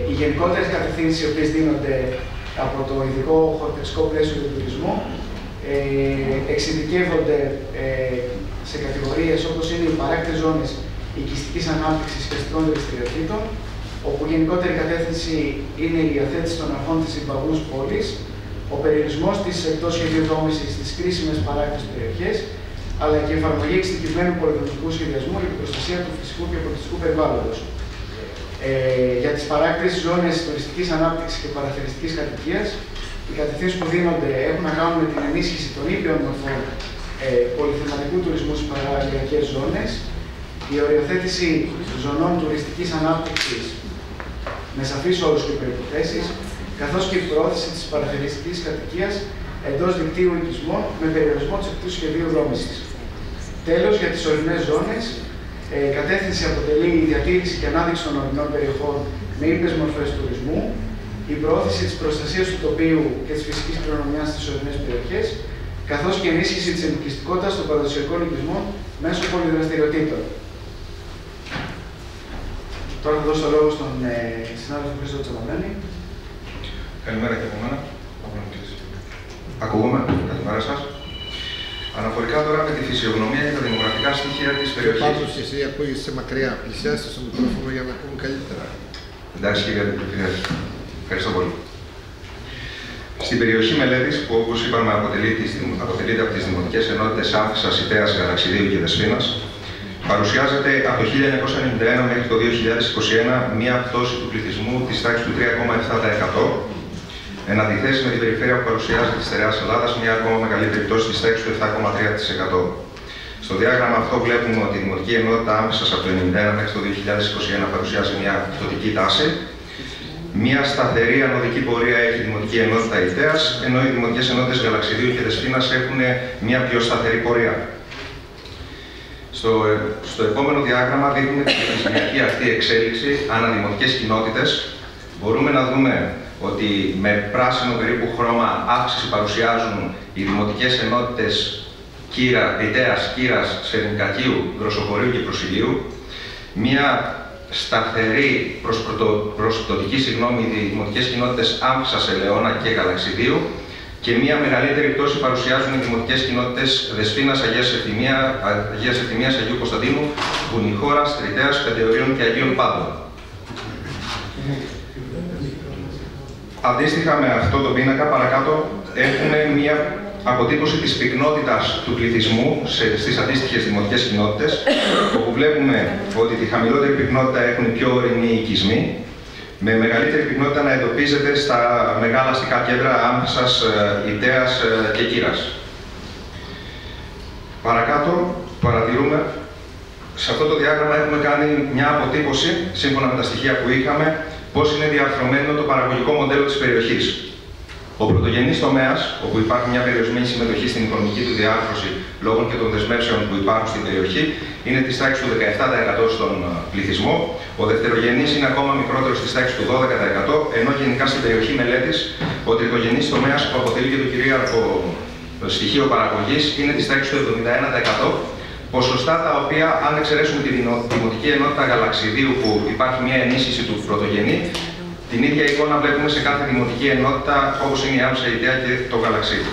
Οι γενικότερες κατευθύνσεις οι οποίες δίνονται από το ειδικό χωροταξικό πλαίσιο του τουρισμού εξειδικεύονται σε κατηγορίες όπως είναι οι παράκτες ζώνες οικιστικής ανάπτυξης και αστικών δραστηριοτήτων, όπου η γενικότερη κατεύθυνση είναι η υιοθέτηση των αρχών της συμπαγούς πόλης, ο περιορισμός της εκτός σχεδίου δόμησης στις κρίσιμες παράκτες περιοχές, αλλά και η εφαρμογή εξειδικευμένου πολυδομικού σχεδιασμού για την προστασία του φυσικού και πολιτιστικού περιβάλλοντος. Για τις παράκτες ζώνες τουριστικής ανάπτυξης και παραθεριστικής κατοικίας, οι κατευθύνσεις που δίνονται έχουν να κάνουν με την ενίσχυση των ήπιων μορφών πολυθεματικού τουρισμού στις παραλιακές ζώνες, η οριοθέτηση ζωνών τουριστικής ανάπτυξης με σαφείς όρους και προϋποθέσεις, καθώς και η προώθηση της παραθεριστικής κατοικίας εντός δικτύου οικισμών με περιορισμό της εκτός σχεδίου δόμησης. Τέλος, για τις ορεινές ζώνες, κατεύθυνση αποτελεί η διατήρηση και ανάδειξη των ορεινών περιοχών με ήπιες μορφές τουρισμού, η προώθηση της προστασίας του τοπίου και της φυσικής κληρονομιάς στις ορεινές περιοχές, καθώς και ενίσχυση της ελκυστικότητας των παραδοσιακών οικισμών μέσω πολυδραστηριοτήτων. Τώρα θα δώσω το λόγο στον συνάδελφο Χρήστο Τσαλαμένη. Καλημέρα και από μένα. Ακούγομαι. Καλημέρα σας. Αναφορικά τώρα με τη φυσιογνωμία και τα δημογραφικά στοιχεία της περιοχής. Πάντως εσύ ακούγεσαι μακριά. Πλησιάστε στο μικρόφωνο για να ακούμε καλύτερα. Εντάξει κύριε. Ευχαριστώ πολύ. Στην περιοχή μελέτης, που όπως είπαμε αποτελείται από τις δημοτικές ενότητες Άμφισσας, Ιτέας, Γαλαξιδίου και Δεσποίνας, παρουσιάζεται από το 1991 μέχρι το 2021 μία πτώση του πληθυσμού της τάξης του 3,7%, εν αντιθέσει με την περιφέρεια που παρουσιάζεται της στερεάς Ελλάδας, μία ακόμα μεγαλύτερη πτώση της τάξης του 7,3%. Στο διάγραμμα αυτό βλέπουμε ότι η δημοτική ενότητα Άμφισσας από το 1991 μέχρι το 2021 παρουσιάζει μία πτωτική τάση. Μία σταθερή ανωδική πορεία έχει η δημοτική ενότητα Ιτέας, ενώ οι δημοτικές ενότητες Γαλαξιδίου και Δεσποίνας έχουν μία πιο σταθερή πορεία. Στο επόμενο διάγραμμα δείχνουμε τη πληθυσμιακή αυτή εξέλιξη αναδημοτικές κοινότητες. Μπορούμε να δούμε ότι με πράσινο περίπου χρώμα αύξηση παρουσιάζουν οι δημοτικές ενότητες Ιτέας, Κύρας, Σερνικακίου, Δροσοπορείου και Προσιλίου. Μία σταθερή προσπτωτική οι δημοτικές κοινότητες Άμφισσας, Ελαιώνα και Γαλαξιδίου και μία μεγαλύτερη πτώση παρουσιάζουν οι δημοτικές κοινότητες Δεσποίνας, Αγίας Ευθυμίας, Αγίου Κωνσταντίνου, Βουνιχώρας, Τριτέας, Πεντεωρίων και Αγίων Πάντων. Αντίστοιχα με αυτό το πίνακα, παρακάτω έχουμε μία αποτύπωση της πυκνότητας του πληθυσμού στις αντίστοιχες δημοτικές κοινότητες, όπου βλέπουμε ότι τη χαμηλότερη πυκνότητα έχουν οι πιο ορεινοί οικισμοί, με μεγαλύτερη πυκνότητα να εντοπίζεται στα μεγάλα αστικά κέντρα Άμφισσας, Ιτέας και Κύρας. Παρακάτω παρατηρούμε, σε αυτό το διάγραμμα έχουμε κάνει μια αποτύπωση, σύμφωνα με τα στοιχεία που είχαμε, πώς είναι διαρθρωμένο το παραγωγικό μοντέλο της περιοχής. Ο πρωτογενής τομέας, όπου υπάρχει μια περιορισμένη συμμετοχή στην οικονομική του διάρθρωση λόγω και των δεσμεύσεων που υπάρχουν στην περιοχή, είναι της τάξης του 17% στον πληθυσμό. Ο δευτερογενής είναι ακόμα μικρότερος της τάξης του 12%, ενώ γενικά στην περιοχή μελέτης ο τριτογενής τομέας, που αποτελεί και το κυρίαρχο στοιχείο παραγωγής, είναι της τάξης του 71%. Ποσοστά τα οποία, αν εξαιρέσουμε τη δημοτική ενότητα Γαλαξιδίου, που υπάρχει μια ενίσχυση του πρωτογενή, την ίδια εικόνα βλέπουμε σε κάθε δημοτική ενότητα, όπως είναι η Άμφισσα, η Ιταία και το Γαλαξίδι.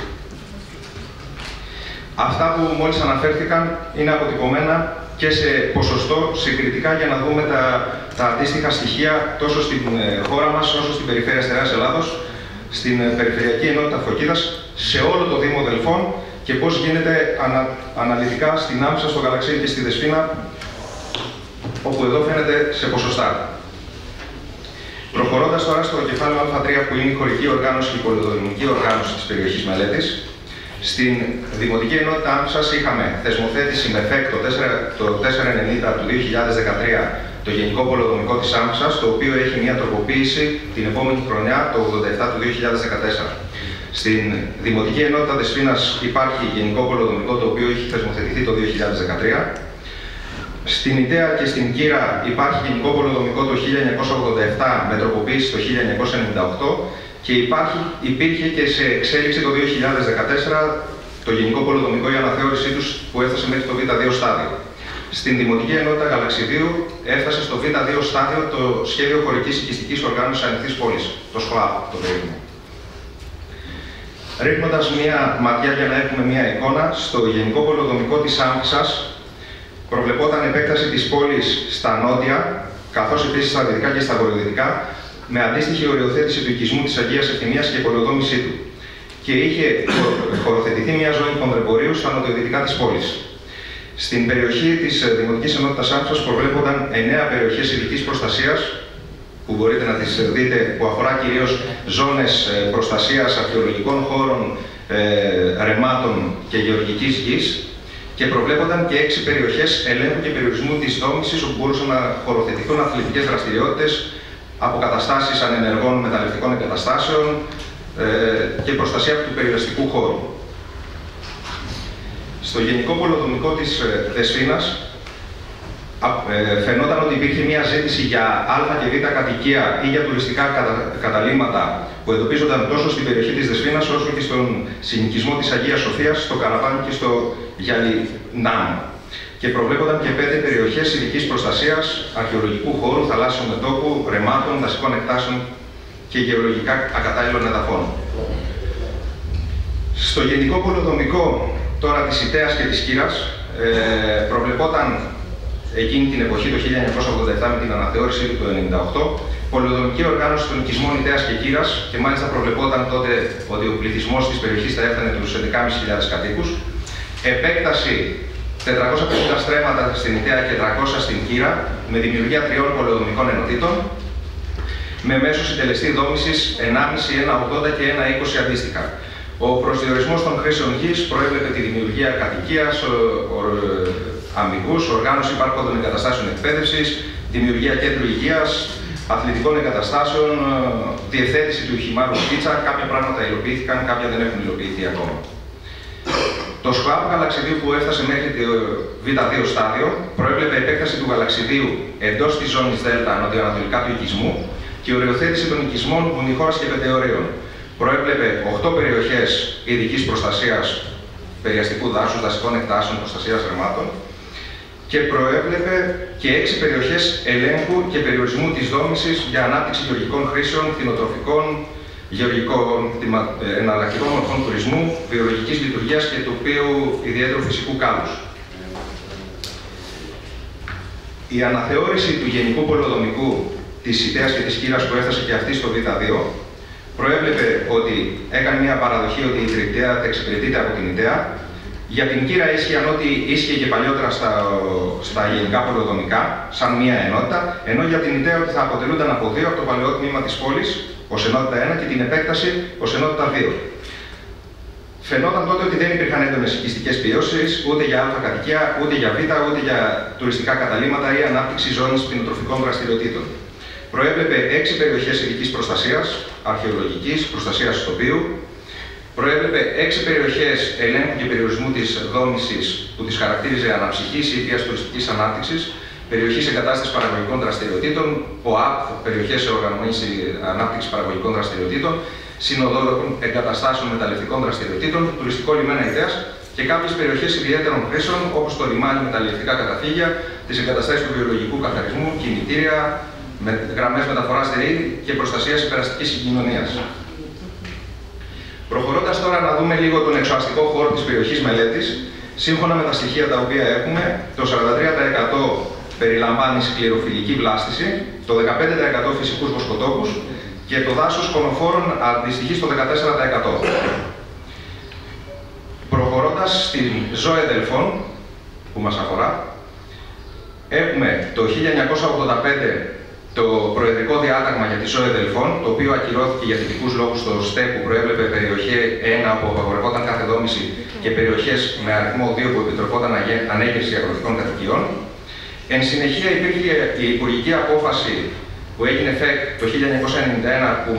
Αυτά που μόλις αναφέρθηκαν είναι αποτυπωμένα και σε ποσοστό συγκριτικά για να δούμε τα αντίστοιχα στοιχεία τόσο στην χώρα μας όσο στην περιφέρεια Στερεάς Ελλάδος, στην περιφερειακή ενότητα Φωκίδας, σε όλο το Δήμο Δελφών και πώς γίνεται αναλυτικά στην Άμφισσα, στο Γαλαξίδι και στη Δεσπόίνα, όπου εδώ φαίνεται σε ποσοστά. Προχωρώντας τώρα στο κεφάλαιο Α3, που είναι η χωρική οργάνωση και η πολυδομική οργάνωση της περιοχής μελέτης, στην Δημοτική Ενότητα Άμφισσας είχαμε θεσμοθέτηση με ΦΕΚ το 490 του 2013 το Γενικό Πολεοδομικό της Άμφισσας, το οποίο έχει μια τροποποίηση την επόμενη χρονιά, το 87 του 2014. Στην Δημοτική Ενότητα Δεσποίνας υπάρχει Γενικό Πολεοδομικό, το οποίο έχει θεσμοθετηθεί το 2013. Στην Ιταία και στην Κύρα υπάρχει Γενικό Πολεοδομικό το 1987 με τροποποίηση το 1998 και υπήρχε και σε εξέλιξη το 2014 το Γενικό Πολεοδομικό για αναθεώρησή τους που έφτασε μέχρι το Β2 στάδιο. Στην Δημοτική Ενότητα Γαλαξιδίου έφτασε στο Β2 στάδιο το Σχέδιο Χωρικής Οικιστικής Οργάνωσης Ανοιχτής Πόλης, το ΣΧΟΑΠ το περίπου. Ρίχνοντας μία ματιά για να έχουμε μία εικόνα, στο Γενικό Πολεοδομικό της Άμφισσας προβλεπόταν επέκταση της πόλης στα νότια, καθώς επίσης στα δυτικά και στα βορειοδυτικά, με αντίστοιχη οριοθέτηση του οικισμού της Αγίας Ευθυμίας και πολεοδόμησή του. Και είχε χωροθετηθεί μια ζώνη πονδρεπορείου στα νοτιοδυτικά της πόλης. Στην περιοχή της Δημοτικής Ενότητας Άμφισσας προβλέπονταν 9 περιοχές ειδικής προστασίας, που μπορείτε να τις δείτε, που αφορά κυρίως ζώνες προστασίας αρχαιολογικών χώρων, ρεμάτων και γεωργικής γης, και προβλέπονταν και 6 περιοχές ελέγχου και περιορισμού της δόμησης, όπου μπορούσαν να χωροθετηθούν αθλητικές δραστηριότητες, αποκαταστάσεις ανενεργών μεταλλευτικών εγκαταστάσεων και προστασία του περιοριστικού χώρου. Στο Γενικό Πολεοδομικό της Δεσποίνας φαινόταν ότι υπήρχε μια ζήτηση για Α και Β κατοικία ή για τουριστικά καταλύματα που εντοπίζονταν τόσο στην περιοχή της Δεσποίνας όσο και στον συνοικισμό της Αγίας Σοφίας, στο Καραβάνι και στο Γιαλινάμ. και προβλέπονταν και 5 περιοχές ειδικής προστασίας, αρχαιολογικού χώρου, θαλάσσιου μετώπου, ρεμάτων, δασικών εκτάσεων και γεωλογικά ακατάλληλων εδαφών. Στο γενικό πολεοδομικό τώρα της Ιτέας και της Κύρας προβλεπόταν εκείνη την εποχή, το 1987, με την αναθεώρηση του 1998, πολεοδομική οργάνωση των οικισμών Ιτέας και Κύρας, και μάλιστα προβλεπόταν τότε ότι ο πληθυσμός της περιοχής θα έφτανε τους 11.500 κατοίκους, επέκταση 450 στρέμματα στην Ιτέα και 300 στην Κύρα, με δημιουργία 3 πολεοδομικών ενωτήτων, με μέσο συντελεστή δόμησης 1,5, 1,80 και 1,20 αντίστοιχα. Ο προσδιορισμός των χρήσεων γης προέβλεπε τη δημιουργία κατοικίας, αμυγούς, οργάνωση υπάρχοντων εγκαταστάσεων εκπαίδευσης, δημιουργία κέντρου υγείας, αθλητικών εγκαταστάσεων, διευθέτηση του χυμάρου Σπίτσα. Κάποια πράγματα υλοποιήθηκαν, κάποια δεν έχουν υλοποιηθεί ακόμα. Το ΣΚΟΑΠ γαλαξιδίου που έφτασε μέχρι το Β2 στάδιο προέβλεπε επέκταση του γαλαξιδίου εντός της ζώνης Δ νοτιοανατολικά του οικισμού και οριοθέτηση των οικισμών βουνηχώρας και πεντεωρίων. Προέβλεπε 8 περιοχές ειδικής προστασίας περιαστικού δάσους, δασικών εκτάσεων, προστασίας ρεμάτων και προέβλεπε και 6 περιοχές ελέγχου και περιορισμού της δόμησης για ανάπτυξη γεωργικών χρήσεων, κτηνοτροφικών, γεωργικών, εναλλακτικών μορφών τουρισμού, βιολογικής λειτουργίας και τοπίου ιδιαίτερου φυσικού κάλους. Η αναθεώρηση του γενικού πολεοδομικού της Ιτέας και της Κύρας, που έφτασε και αυτή στο Β2, προέβλεπε ότι έκανε μια παραδοχή ότι η Τρικταία θα εξυπηρετείται από την Ιτέα. Για την Κύρα ίσχυαν ό,τι ίσχυε και παλιότερα στα γενικά πολεοδομικά, σαν μία ενότητα, ενώ για την Ιτέα ότι θα αποτελούνταν από 2 από το παλαιό τμήμα της πόλης ως ενότητα 1 και την επέκταση ως ενότητα 2. Φαινόταν τότε ότι δεν υπήρχαν έντονες οικιστικές πιέσεις ούτε για Α κατοικία, ούτε για Β, ούτε για τουριστικά καταλύματα ή ανάπτυξη ζώνης κτηνοτροφικών δραστηριοτήτων. Προέβλεπε 6 περιοχές ειδικής προστασίας, αρχαιολογικής, προστασίας τοπίου. Προέβλεπε 6 περιοχές ελέγχου και περιορισμού της δόμησης που τις χαρακτήριζε αναψυχής ή ήπιας τουριστικής ανάπτυξης, περιοχής εγκατάστασης παραγωγικών δραστηριοτήτων, ΠΟΑΠ, περιοχές οργανωμένης ανάπτυξης παραγωγικών δραστηριοτήτων, συνοδόρων εγκαταστάσεων μεταλλευτικών δραστηριοτήτων, τουριστικό λιμένα Ιτέας και κάποιες περιοχές ιδιαίτερων χρήσεων, όπως το λιμάνι με τα αλλιευτικά καταφύγια, τις εγκαταστάσεις του βιολογικού καθαρισμού, κινητήρια, με γραμμές μεταφοράς ΔΕΗ και προστασίας υπεραστικής συγκοινωνίας. Προχωρώντας τώρα να δούμε λίγο τον εξοαστικό χώρο της περιοχής μελέτης, σύμφωνα με τα στοιχεία τα οποία έχουμε, το 43% περιλαμβάνει σκληροφυλλική βλάστηση, το 15% φυσικούς βοσκοτόπους και το δάσος κονοφόρων αντιστοιχεί στο 14%. Προχωρώντας στην ΖΟΕ Δελφών, που μας αφορά, έχουμε το 1985 το Προεδρικό Διάταγμα για τη ΖΟΕ Δελφών, το οποίο ακυρώθηκε για θετικούς λόγους στο ΣΤΕ, που προέβλεπε περιοχή 1 που απαγορευόταν κάθε δόμηση και περιοχές με αριθμό 2 που επιτρεπόταν ανέγερση αγροτικών κατοικιών. Εν συνεχεία υπήρχε η υπουργική απόφαση που έγινε ΦΕΚ το 1991, που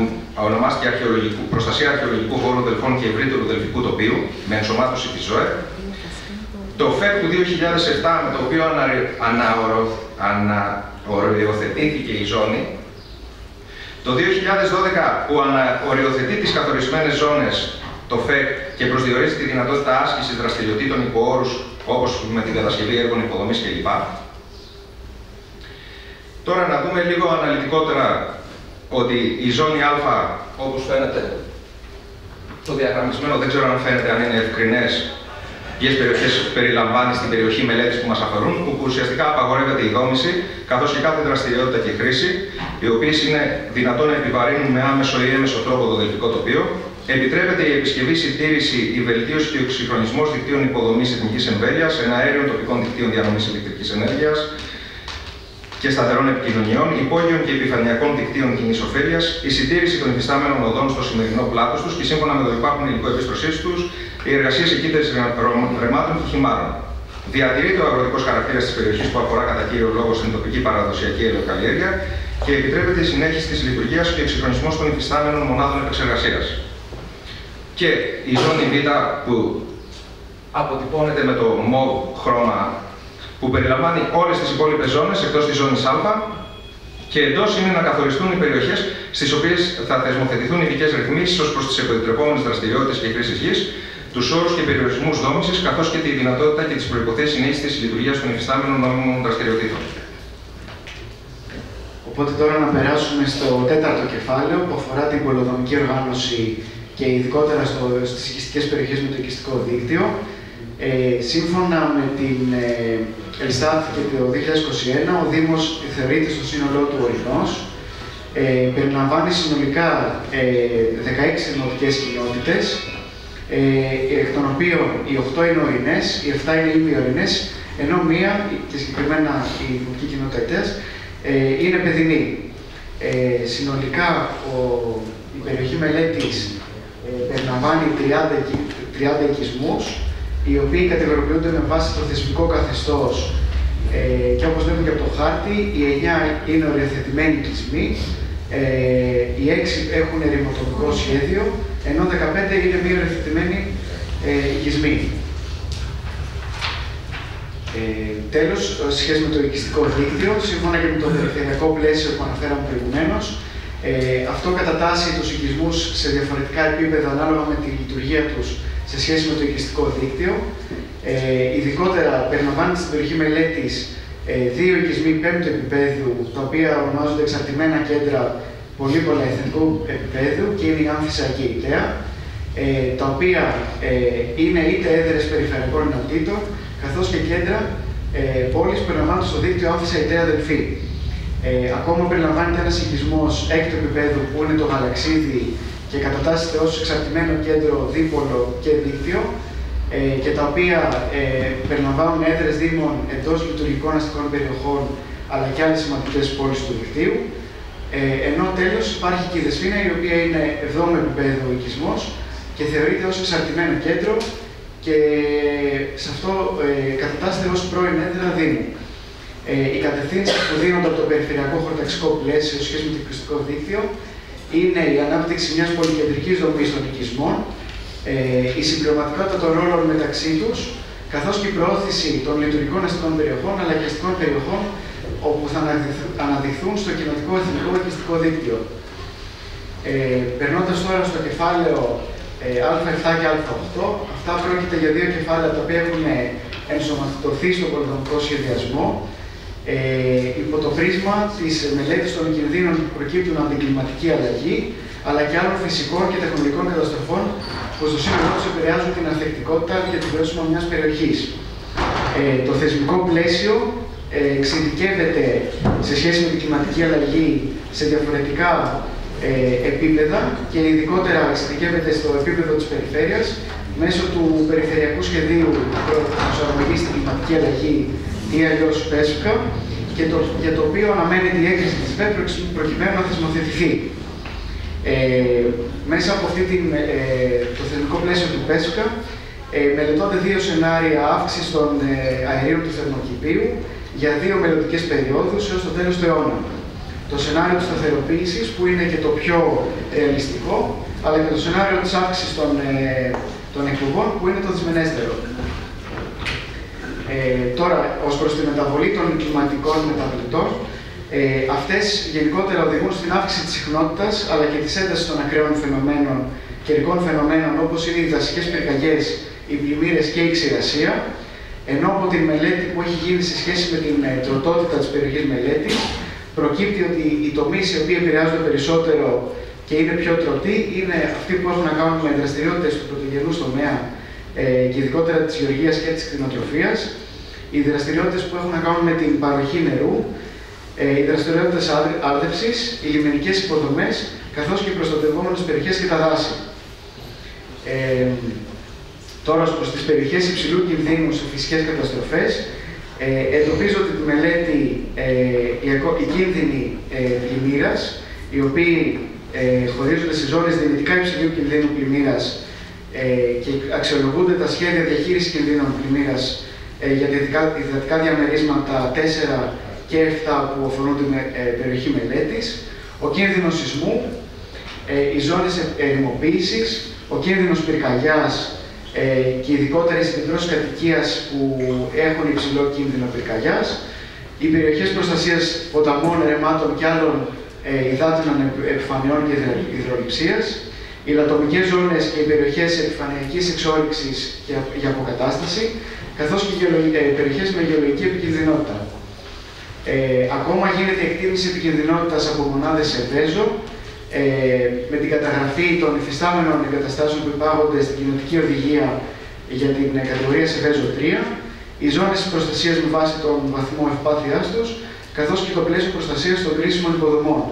ονομάστηκε Προστασία Αρχαιολογικού Χώρου Δελφών και Ευρύτερου Δελφικού Τοπίου, με ενσωμάτωση της ΖΟΕ. Το ΦΕΚ του 2007, με το οποίο οριοθετήθηκε η ζώνη. Το 2012 που οριοθετεί τις καθορισμένες ζώνες το ΦΕΚ και προσδιορίζει τη δυνατότητα άσκησης δραστηριοτήτων υπό όρους όπως με την κατασκευή έργων υποδομής κλπ. Τώρα να δούμε λίγο αναλυτικότερα ότι η ζώνη Α, όπως φαίνεται το διαγραμμισμένο, δεν ξέρω αν φαίνεται, αν είναι ευκρινές, ποιες περιοχές περιλαμβάνει στην περιοχή μελέτης που μας αφορούν, που ουσιαστικά απαγορεύεται η δόμηση, καθώς και κάθε δραστηριότητα και χρήση, οι οποίες είναι δυνατόν να επιβαρύνουν με άμεσο ή έμεσο τρόπο το δελφικό τοπίο. Επιτρέπεται η επισκευή, συντήρηση, η βελτίωση και ο εξυγχρονισμός δικτύων υποδομής εθνικής εμβέλειας, εναέριων τοπικών δικτύων διανομής ηλεκτρικής ενέργειας και σταθερών επικοινωνιών, υπόγειων και επιφανειακών δικτύων κοινής ωφέλειας, η συντήρηση των υφιστάμενων οδών στο σημερινό πλάτος τους και σύμφωνα με το υπάρχον υλικό επιστροφής τους, οι εργασίες εκκίνητρης ρεμάτων και χυμάρων. Διατηρείται ο αγροτικός χαρακτήρας της περιοχής που αφορά κατά κύριο λόγο στην τοπική παραδοσιακή ελαιοκαλλιέργεια και επιτρέπεται η συνέχιση της λειτουργίας και εξυγχρονισμός των υφιστάμενων μονάδων επεξεργασίας. Και η ζώνη Β, που αποτυπώνεται με το μοβ χρώμα, που περιλαμβάνει όλες τις υπόλοιπες ζώνες εκτός της ζώνης Α, και εντός είναι να καθοριστούν οι περιοχές στις οποίες θα θεσμοθετηθούν ειδικές ρυθμίσεις ως προς τις επιτρεπόμενες δραστηριότητες και χρήσεις γης, τους όρους και περιορισμούς δόμησης, καθώς και τη δυνατότητα και τις προϋποθέσεις συνέχισης της λειτουργίας των υφιστάμενων νόμιμων δραστηριοτήτων. Οπότε τώρα να περάσουμε στο τέταρτο κεφάλαιο που αφορά την πολεοδομική οργάνωση και ειδικότερα στις οικιστικές περιοχές με το οικιστικό δίκτυο. Σύμφωνα με την Ελστάτ και το 2021, ο Δήμος θεωρείται στο σύνολό του ορεινός. Περιλαμβάνει συνολικά 16 δημοτικές κοινότητες, εκ των οποίων οι 8 είναι ορεινές, οι 7 είναι ημιορεινές, ενώ μία, και συγκεκριμένα η δημοτική κοινότητα Αιτέας, είναι παιδινή. Συνολικά η περιοχή μελέτης περιλαμβάνει 30 οικισμούς, οι οποίοι κατηγοριοποιούνται με βάση το θεσμικό καθεστώς και όπως βλέπουμε και από το χάρτη, οι 9 είναι οριοθετημένοι οικισμοί, οι 6 έχουν ερημοτομικό σχέδιο, ενώ 15 είναι μη οριοθετημένοι οικισμοί. Τέλος, σε σχέση με το οικιστικό δίκτυο, σύμφωνα και με το περιφερειακό πλαίσιο που αναφέραμε προηγουμένως, αυτό κατατάσσει τους οικισμούς σε διαφορετικά επίπεδα ανάλογα με τη λειτουργία τους σε σχέση με το οικιστικό δίκτυο. Ειδικότερα, περιλαμβάνεται στην περιοχή μελέτης 2 οικισμοί 5ου επίπεδου, τα οποία ονομάζονται εξαρτημένα κέντρα πολύπολα εθνικού επίπεδου και είναι η Άμφισσα και η Αιταία, τα οποία είναι είτε έδρες περιφερειακών ενωτήτων, καθώς και κέντρα πόλης που περιλαμβάνονται στο δίκτυο Άμφισσα Αιταία Δελφή. Ακόμα περιλαμβάνεται ένας οικισμός 6ου επίπεδου που είναι το Γαλαξίδι και κατατάσσεται ως εξαρτημένο κέντρο δίπολο και δίκτυο, και τα οποία περιλαμβάνουν έδρες δήμων εντός λειτουργικών αστικών περιοχών αλλά και άλλες σημαντικές πόλεις του δικτύου. Ενώ τέλος υπάρχει και η Δεσπόινα, η οποία είναι 7ου επίπεδου οικισμός και θεωρείται ως εξαρτημένο κέντρο και σε αυτό κατατάσσεται ως πρώην έδρα Δήμου. Οι κατευθύνσεις που δίνονται από το περιφερειακό χωροταξικό πλαίσιο σχέση με το οικιστικό δίκτυο είναι η ανάπτυξη μιας πολυκεντρικής δομής των οικισμών, η συμπληρωματικότητα των ρόλων μεταξύ τους, καθώς και η προώθηση των λειτουργικών αστικών περιοχών αλλά και αστικών περιοχών όπου θα αναδειχθούν στο κοινοτικό εθνικό οικιστικό δίκτυο. Περνώντας τώρα στο κεφάλαιο Α7 και Α8, αυτά πρόκειται για 2 κεφάλαια τα οποία έχουν ενσωματωθεί στο πολεοδομικό σχεδιασμό υπό το πρίσμα της μελέτης των κινδύνων που προκύπτουν από την κλιματική αλλαγή, αλλά και άλλων φυσικών και τεχνολογικών καταστροφών που στο σύνολό τους επηρεάζουν την ανθεκτικότητα και την βιώσιμο μιας περιοχής. Το θεσμικό πλαίσιο εξειδικεύεται σε σχέση με την κλιματική αλλαγή σε διαφορετικά επίπεδα και ειδικότερα εξειδικεύεται στο επίπεδο της περιφέρειας μέσω του Περιφερειακού Σχεδίου Προσαρμογής στην Κλιματική Αλλαγή ή αλλιώς ΠΕΣΚΑ, για το οποίο αναμένεται η έγκριση της ΒΕΠ προκειμένου να θεσμοθετηθεί. Μέσα από το θεσμικό πλαίσιο του ΠΕΣΚΑ μελετώνται 2 σενάρια αύξησης των αερίων του θερμοκηπίου για 2 μελλοντικές περιόδους έως το τέλος του αιώνα. Το σενάριο της σταθεροποίησης, που είναι και το πιο ρεαλιστικό, αλλά και το σενάριο της αύξησης των εκπομπών, που είναι το δυσμενέστερο. Τώρα, ως προς τη μεταβολή των κλιματικών μεταβλητών, αυτές γενικότερα οδηγούν στην αύξηση της συχνότητας, αλλά και της έντασης των ακραίων φαινομένων, καιρικών φαινομένων, όπως είναι οι δασικές πυρκαγιές, οι πλημμύρες και η ξηρασία, ενώ από τη μελέτη που έχει γίνει σε σχέση με την τροτότητα της περιοχής μελέτης, προκύπτει ότι οι τομείς οι οποίοι επηρεάζονται περισσότερο και είναι πιο τρωτοί είναι αυτοί που έχουν να κάνουν με δραστηριότητες του πρωτογενούς τομέα και ειδικότερα της γεωργίας και της κτηνοτροφίας, οι δραστηριότητες που έχουν να κάνουν με την παροχή νερού, οι δραστηριότητες άρδευσης, οι λιμενικές υποδομές, καθώς και οι προστατευόμενες περιοχές και τα δάση. Τώρα, προς τις περιοχές υψηλού κινδύνου σε φυσικές καταστροφές, εντοπίζω ότι τη μελέτη οι κίνδυνοι πλημμύρας, οι οποίοι χωρίζονται σε ζώνες δυνητικά υψηλού κινδύνου πλημμύρας και αξιολογούνται τα σχέδια διαχείρισης κινδύνων πλημμύρας για διδατικά διαμερίσματα 4 και 7 που αφορούν την περιοχή μελέτης, ο κίνδυνος σεισμού, οι ζώνες ερημοποίησης, ο κίνδυνος πυρκαγιάς και ειδικότερα οι συγκεντρώσεις κατοικίας που έχουν υψηλό κίνδυνο πυρκαγιάς, οι περιοχές προστασίας ποταμών, ρεμάτων και άλλων υδάτινων επιφανειών και υδρολειψίας, οι λατομικές ζώνες και οι περιοχές επιφανειακής εξόρυξης για αποκατάσταση, καθώς και περιοχές με γεωλογική επικινδυνότητα. Ακόμα γίνεται εκτίμηση επικινδυνότητας από μονάδες σε βέζο, με την καταγραφή των υφιστάμενων εγκαταστάσεων που υπάγονται στην κοινοτική οδηγία για την κατηγορία σε βέζο 3, οι ζώνες προστασίας με βάση τον βαθμό ευπάθειάς τους, καθώς και το πλαίσιο προστασίας των κρίσιμων υποδομών.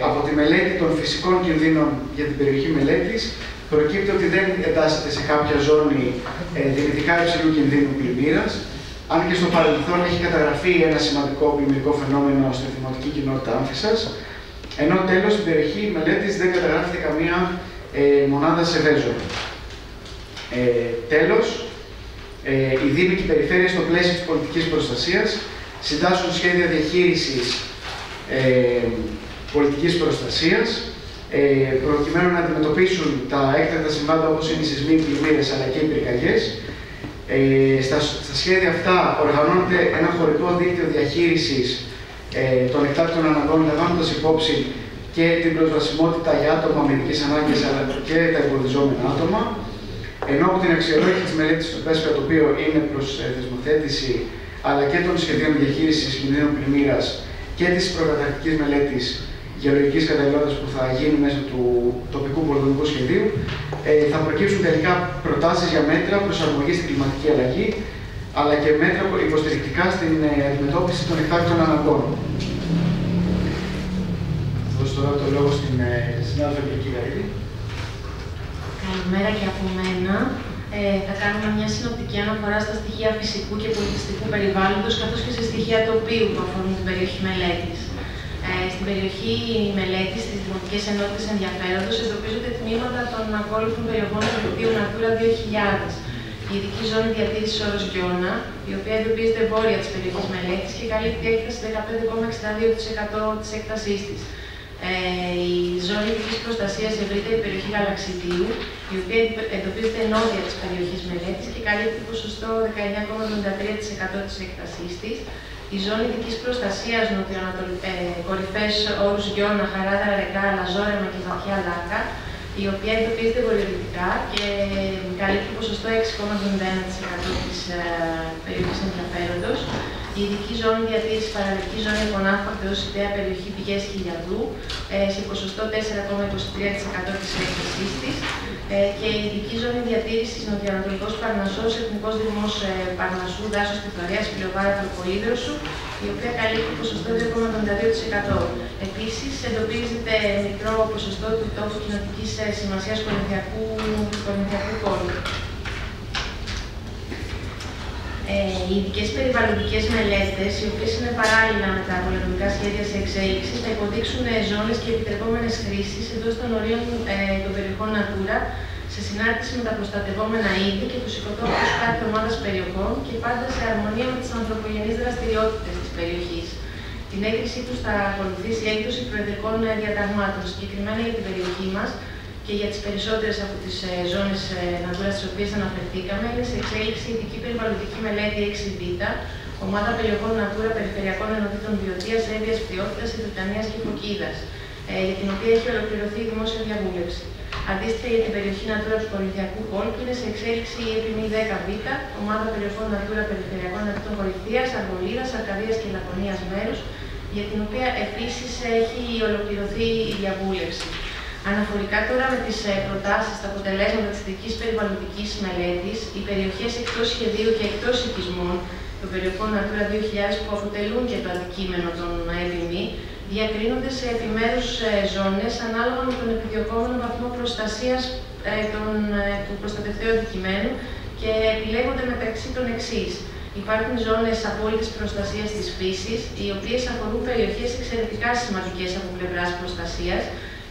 Από τη μελέτη των φυσικών κινδύνων για την περιοχή μελέτης, προκύπτει ότι δεν εντάσσεται σε κάποια ζώνη δυνητικά υψηλού κινδύνου πλημμύρας, αν και στο παρελθόν έχει καταγραφεί ένα σημαντικό πλημμυρικό φαινόμενο στη δημοτική κοινότητα Άμφισσας, ενώ τέλος στην περιοχή μελέτης δεν καταγράφεται καμία μονάδα σε βέζο. Τέλος, οι Δήμοι και οι Περιφέρειες στο πλαίσιο της πολιτικής προστασίας συντάσσουν σχέδια διαχείρισης πολιτικής προστασίας, προκειμένου να αντιμετωπίσουν τα έκτακτα συμβάντα όπως είναι οι σεισμοί, οι πλημμύρες αλλά και οι πυρκαγιές. Στα σχέδια αυτά οργανώνεται ένα χωρικό δίκτυο διαχείρισης των εκτάκτων αναγκών, λαμβάνοντας υπόψη και την προσβασιμότητα για άτομα με ειδικές ανάγκες αλλά και τα εμποδιζόμενα άτομα. Ενώ από την αξιολόγηση της μελέτης του ΠΕΣΠΑ, το οποίο είναι προς θεσμοθέτηση, αλλά και των σχεδίων διαχείρισης κινδύνων πλημμύρας και της προκαταρκτικής μελέτης γεωλογικής καταλληλότητας που θα γίνει μέσω του τοπικού πολυδομικού σχεδίου, θα προκύψουν τελικά προτάσεις για μέτρα προσαρμογής στην κλιματική αλλαγή, αλλά και μέτρα υποστηρικτικά στην αντιμετώπιση των εκτάκτων αναγκών. Θα δώσω τώρα το λόγο στην συνάδελφο Αγγελική Γαρίδη. Καλημέρα και από μένα. Θα κάνουμε μια συνοπτική αναφορά στα στοιχεία φυσικού και πολιτιστικού περιβάλλοντος, καθώς και σε στοιχεία τοπίου που αφορούν την περιοχή μελέτης. Στην περιοχή μελέτης, στις δημοτικές ενότητες ενδιαφέροντος, εντοπίζονται τμήματα των ακόλουθων περιοχών του δικτύου Natura 2000. Η ειδική ζώνη διατήρησης όρος Γκιώνα, η οποία εντοπίζεται βόρεια της περιοχής μελέτης και καλύπτει έκταση 15,62% της έκτασής της. Η ζώνη ειδικής προστασίας ευρύτερη περιοχή Γαλαξιδίου, η οποία εντοπίζεται νότια της περιοχής μελέτης και καλύπτει ποσοστό 19,73% της έκτασής της. Η ζώνη ειδικής προστασίας κορυφές όρους Γκιώνα, Χαράδρα, Ρεκά, Λαζόρεμα και Βαθιά Λάκα, η οποία εντοπίζεται βορειοδυτικά και καλύπτει ποσοστό 6,71% της περιοχής ενδιαφέροντος. Η ειδική ζώνη διατήρησης παραλική ζώνη Επωνάφου Ακτεός Ιδέα περιοχή Πηγές Χιλιαδού σε ποσοστό 4,23% της έκτασής της. Και η ειδική ζώνη διατήρησης Νοτιοανατολικός Παρνασσός, Εθνικός Δήμος Παρνασσού, Δάσος Τυφλωρίας, Φιλιοβάρα, Τροπολίδροσου, η οποία καλύπτει ποσοστό 2,72%. Επίσης, εντοπίζεται μικρό ποσοστό του τόπου κοινοτικής σημασίας Κορινθιακού πόλου. Οι ειδικές περιβαλλοντικές μελέτες, οι οποίες είναι παράλληλα με τα πολεοδομικά σχέδια σε εξέλιξη, θα υποδείξουν ζώνες και επιτρεπόμενες χρήσεις εντός των ορίων των περιοχών Natura, σε συνάρτηση με τα προστατευόμενα είδη και τους οικοτόπους κάθε ομάδας περιοχών και πάντα σε αρμονία με τις ανθρωπογενείς δραστηριότητες της περιοχής. Την έγκρισή τους θα ακολουθήσει η έκδοση προεδρικών διαταγμάτων, συγκεκριμένα για την περιοχή μας και για τις περισσότερες από τις ζώνες Natura στις οποίες αναφερθήκαμε. Είναι σε εξέλιξη ειδική περιβαλλοντική μελέτη 6β, ομάδα περιοχών Natura περιφερειακών ενωτήτων Βιωτίας, Εύβοιας, Πτιότητας, Ιδρυτανίας και Φωκίδας, για την οποία έχει ολοκληρωθεί η δημόσια διαβούλευση. Αντίστοιχα, για την περιοχή Natura του Κορινθιακού κόλπου είναι σε εξέλιξη η ΕΠΙΜΗ 10β, ομάδα περιοχών Natura περιφερειακών ενωτήτων Κορινθίας, Αργολίδας, Αρκαδίας και Λακωνίας μέρους, για την οποία επίσης έχει ολοκληρωθεί η διαβούλευση. Αναφορικά τώρα με τις προτάσεις, τα αποτελέσματα της ειδικής περιβαλλοντικής μελέτης, οι περιοχές εκτός σχεδίου και εκτός οικισμών των περιοχών Natura 2000 που αποτελούν και το αντικείμενο των ΕΠΙΜΗ, διακρίνονται σε επιμέρους ζώνες ανάλογα με τον επιδιωκόμενο βαθμό προστασίας του προστατευτέου αντικειμένου και επιλέγονται μεταξύ των εξής. Υπάρχουν ζώνες απόλυτης προστασίας της φύσης, οι οποίες αφορούν περιοχές εξαιρετικά σημαντικές από πλευράς προστασίας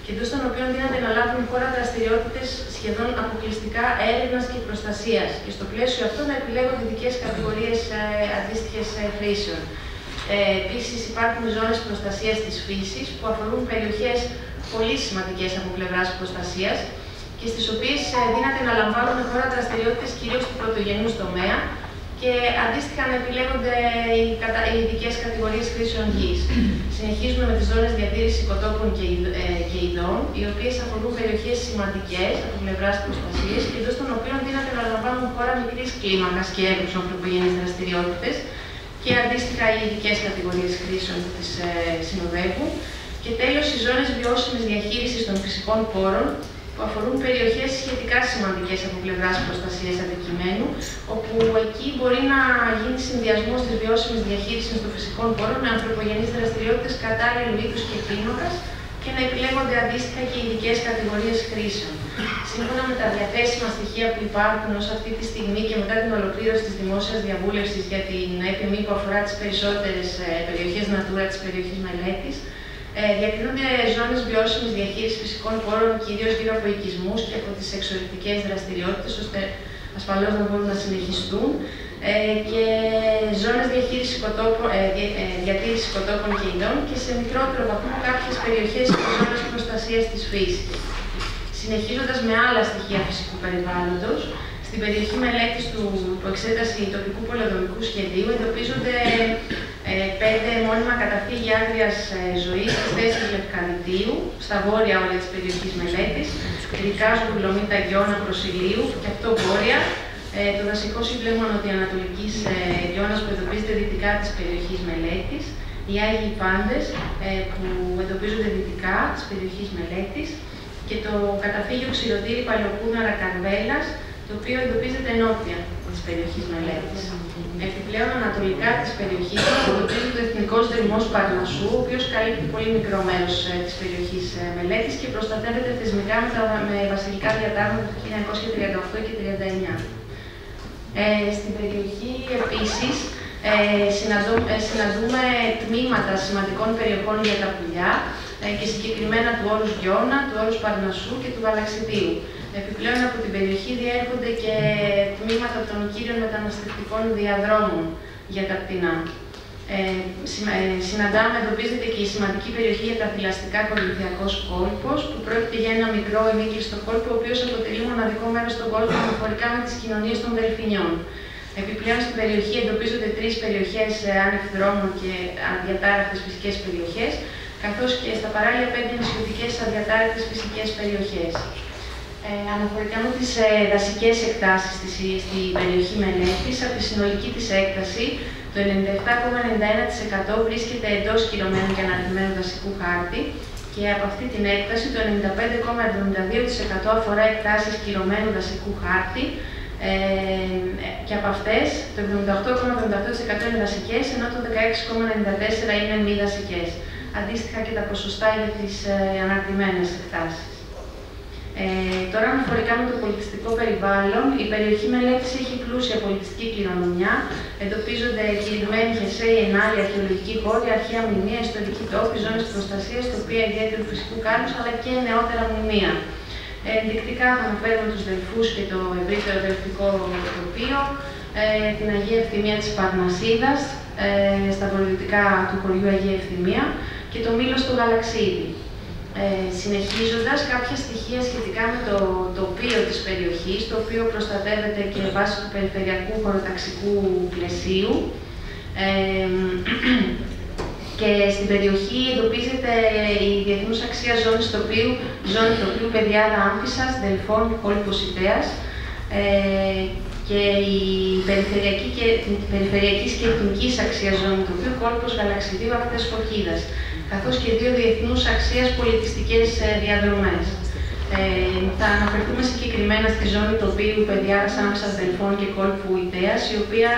και εντός των οποίων δίνεται να λάβουν χώρα δραστηριότητες σχεδόν αποκλειστικά έρευνας και προστασίας και στο πλαίσιο αυτό να επιλέγονται ειδικές κατηγορίες αντίστοιχες χρήσεων. Επίσης, υπάρχουν ζώνες προστασίας της φύσης που αφορούν περιοχές πολύ σημαντικές από πλευράς προστασίας και στις οποίες δίνεται να λαμβάνουν χώρα δραστηριότητες κυρίως του πρωτογενούς τομέα και αντίστοιχα να επιλέγονται οι ειδικές κατηγορίες χρήσεων γης. Συνεχίζουμε με τις ζώνες διατήρησης οικοτόπων και ειδών, οι οποίες αφορούν περιοχές σημαντικές από πλευράς προστασίας και εντός των οποίων δύναται να λαμβάνουν χώρα μικρής κλίμακας και εύρους ανθρωπογενείς δραστηριότητες και αντίστοιχα οι ειδικές κατηγορίες χρήσεων που τις συνοδεύουν. Και τέλος, οι ζώνες βιώσιμης διαχείρισης των φυσικών πόρων, που αφορούν περιοχές σχετικά σημαντικές από πλευράς προστασίας αντικειμένου, όπου εκεί μπορεί να γίνει συνδυασμός της βιώσιμης διαχείρισης των φυσικών πόρων με ανθρωπογενείς δραστηριότητες κατάλληλου είδους και κλίμακας και να επιλέγονται αντίστοιχα και ειδικές κατηγορίες χρήσεων. Σύμφωνα με τα διαθέσιμα στοιχεία που υπάρχουν ως αυτή τη στιγμή και μετά την ολοκλήρωση της δημόσιας διαβούλευσης για την ΕΠΜΗ που αφορά τις περισσότερες περιοχές Natura της περιοχής μελέτης, διακρίνονται ζώνες βιώσιμης διαχείρισης φυσικών πόρων κυρίως γύρω από οικισμούς και από τις εξορρυκτικές δραστηριότητες, ώστε ασφαλώς να μπορούν να συνεχιστούν, και ζώνες διατήρησης οικοτόπων και ειδών και σε μικρότερο βαθμό κάποιες περιοχές και ζώνες προστασίας της φύσης. Συνεχίζοντας με άλλα στοιχεία φυσικού περιβάλλοντος, στην περιοχή μελέτης που εξέταση τοπικού πολεοδομικού σχεδίου εντοπίζονται 5 μόνιμα καταφύγια άγριας ζωής στις θέσεις Λευκαδυτίου, στα βόρεια όρια της περιοχής μελέτης, Ρικάζου, Βουλομήτα, Γιώνα, Προσιλίου και αυτό βόρεια, το δασικό σύμπλεγμα νοτιοανατολικής Γιώνας που εντοπίζεται δυτικά της περιοχής μελέτης, οι Άγιοι Πάντες που εντοπίζονται δυτικά της περιοχής μελέτης και το καταφύγιο Ξηροτήρι Παλαιοκούναρα Καρβέλας, το οποίο εντοπίζεται νότια της περιοχής μελέτης. Επιπλέον, ανατολικά της περιοχής εντοπίζεται ο Εθνικός Δρυμός Παρνασσού, ο οποίος καλύπτει πολύ μικρό μέρος της περιοχής μελέτης και προστατεύεται θεσμικά με βασιλικά διατάγματα του 1938 και 1939. Στην περιοχή, επίσης, συναντούμε τμήματα σημαντικών περιοχών για τα πουλιά και συγκεκριμένα του όρους Γιώνα, του όρους Παρνασσού και του Γαλαξιδίου. Επιπλέον από την περιοχή διέρχονται και τμήματα των κύριων μεταναστευτικών διαδρόμων για τα πτηνά. Συναντάμε, εντοπίζεται και η σημαντική περιοχή για τα θηλαστικά Κορινθιακός κόλπος, που πρόκειται για ένα μικρό ημίκλειστο κόλπο, ο οποίος αποτελεί μοναδικό μέρος στον κόλπο αναφορικά με τις κοινωνίες των Δελφινιών. Επιπλέον στην περιοχή εντοπίζονται 3 περιοχές άνευ δρόμων και αδιατάρακτες φυσικές περιοχές, καθώς και στα παράλια 5 νησιωτικές αδιατάρακτες φυσικές περιοχές. Αναφορικά με τις δασικές εκτάσεις στην περιοχή μελέτης, από τη συνολική της έκταση, το 97,91% βρίσκεται εντός κυρωμένου και αναρτημένου δασικού χάρτη και από αυτή την έκταση το 95,72% αφορά εκτάσεις κυρωμένου δασικού χάρτη και από αυτές το 78,78% είναι δασικές, ενώ το 16,94% είναι μη δασικές. Αντίστοιχα και τα ποσοστά για τις αναρτημένες εκτάσεις. Τώρα, αναφορικά με το πολιτιστικό περιβάλλον, η περιοχή μελέτης έχει πλούσια πολιτιστική κληρονομιά. Εντοπίζονται κινημένοι χερσαίοι, ενάλοι, αρχαιολογικοί χώροι, αρχαία μνημεία, ιστορικοί τόποι, ζώνες προστασίας, τοπία ιδιαίτερου φυσικού κάλους, αλλά και νεότερα μνημεία. Ενδεικτικά θα αναφέρουμε τους Δελφούς και το ευρύτερο δελφικό τοπίο, την Αγία Ευθυμία της Παρνασσίδας, στα βορειοδυτικά του χωριού Αγία Ευθυμία και το Μήλο στο Γαλαξίδι. Συνεχίζοντας, κάποια στοιχεία σχετικά με το τοπίο της περιοχής, το οποίο προστατεύεται και βάσει του περιφερειακού χωροταξικού πλαισίου. Και στην περιοχή εντοπίζεται η διεθνούς αξία ζώνης τοπίου Πεδιάδα Άμφισσας, Δελφών και κόλπος Ιδέας, και η περιφερειακής και εθνικής αξίας ζώνη τοπίου κόλπος Γαλαξιδίου Ακτές Φωκίδας, καθώς και 2 διεθνούς αξίας πολιτιστικές διαδρομές. Θα αναφερθούμε συγκεκριμένα στη ζώνη τοπίου Πεδιάδας Άμφισσας, Δελφών και κόλπου Ιδέας, η οποία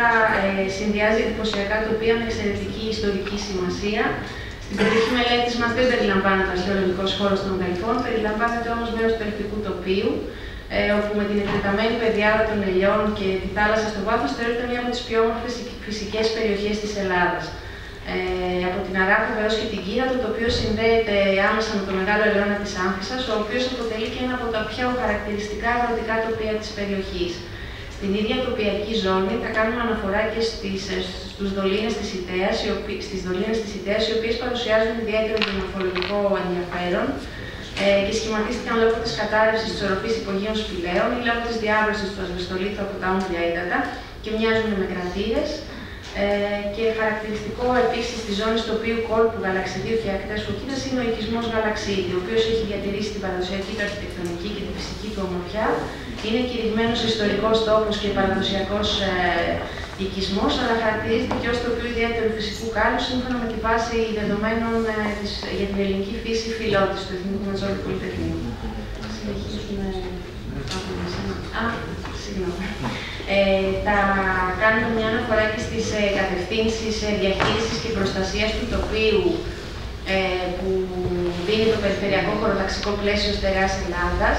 συνδυάζει εντυπωσιακά τοπία με εξαιρετική ιστορική σημασία. Στην περιοχή μελέτης μας δεν περιλαμβάνεται ο αρχαιολογικός χώρος των Δελφών, περιλαμβάνεται όμως μέρος του δελφικού τοπίου, όπου με την εκτεταμένη πεδιάδα των ελιών και τη θάλασσα στο βάθος θεωρείται μία από τις πιο όμορφες φυσικές περιοχές της Ελλάδας. Από την Αράποβα έως και την Κύρατο, το οποίο συνδέεται άμεσα με το μεγάλο ελαιώνα της Άμφισσας, ο οποίος αποτελεί και ένα από τα πιο χαρακτηριστικά αγροτικά τοπία της περιοχής. Στην ίδια τοπιακή ζώνη θα κάνουμε αναφορά και στις δολίνες της Ιταίας, οι οποίες παρουσιάζουν ιδιαίτερο γεωμορφολογικό ενδιαφέρον, και σχηματίστηκαν λόγω της κατάρρευσης της οροφής υπογείων σπηλαίων ή λόγω της διάβρωσης του ασβεστολίθου από τα όμφρια ύδατα και μοιάζουν με κρατήρες. Και χαρακτηριστικό επίσης της ζώνης του οποίου κόλπου γαλαξιδίου και ακτές φωκίδας είναι ο οικισμός Γαλαξίδη, ο οποίος έχει διατηρήσει την παραδοσιακή του αρχιτεκτονική και τη φυσική του ομορφιά. Είναι κηρυγμένος ιστορικός τόπος και παραδοσιακός οικισμός, αλλά χαρακτηρίζεται και ως τοπίο ιδιαίτερου φυσικού κάλου σύμφωνα με τη βάση δεδομένων για την ελληνική φύση Φιλότης του Εθνικού Μετσόβιου Πολυτεχνείου. Συνεχίζουμε. Θα κάνουμε μια αναφορά και στις κατευθύνσεις διαχείρισης και προστασίας του τοπίου που δίνει το Περιφερειακό Χωροταξικό Πλαίσιο Στερεάς Ελλάδας.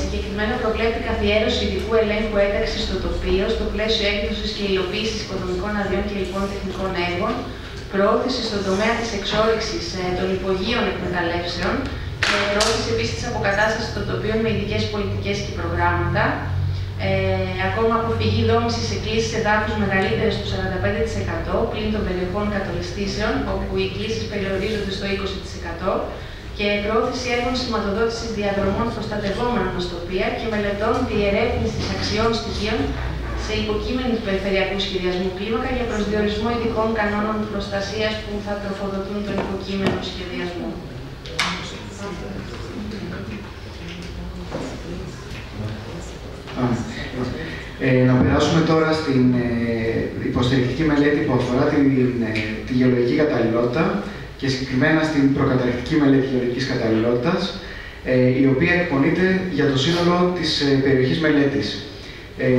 Συγκεκριμένα προβλέπει καθιέρωση ειδικού ελέγχου ένταξης στο τοπίο, στο πλαίσιο έκδοσης και υλοποίησης οικονομικών αδειών και λοιπών τεχνικών έργων, προώθηση στον τομέα της εξόρυξης των υπογείων εκμεταλλεύσεων και προώθηση επίσης της αποκατάστασης των τοπίων με ειδικές πολιτικές και προγράμματα. Ακόμα αποφυγή δόμησης εκκλήσεις εδάφους μεγαλύτερες του 45% πλην των περιοχών κατολιστήσεων, όπου οι εκκλήσεις περιορίζονται στο 20%, και προώθηση έργων σηματοδότησης διαδρομών προστατευόμενων ως τοπία και μελετών διερεύνησης αξιών στοιχείων σε υποκείμενη του περιφερειακού σχεδιασμού κλίμακα για προσδιορισμό ειδικών κανόνων προστασίας που θα τροφοδοτούν τον υποκείμενο σχεδιασμό. Να περάσουμε τώρα στην υποστηρικτική μελέτη που αφορά τη γεωλογική καταλληλότητα και συγκεκριμένα στην προκαταρκτική μελέτη γεωλογικής καταλληλότητας, η οποία εκπονείται για το σύνολο της περιοχής μελέτης.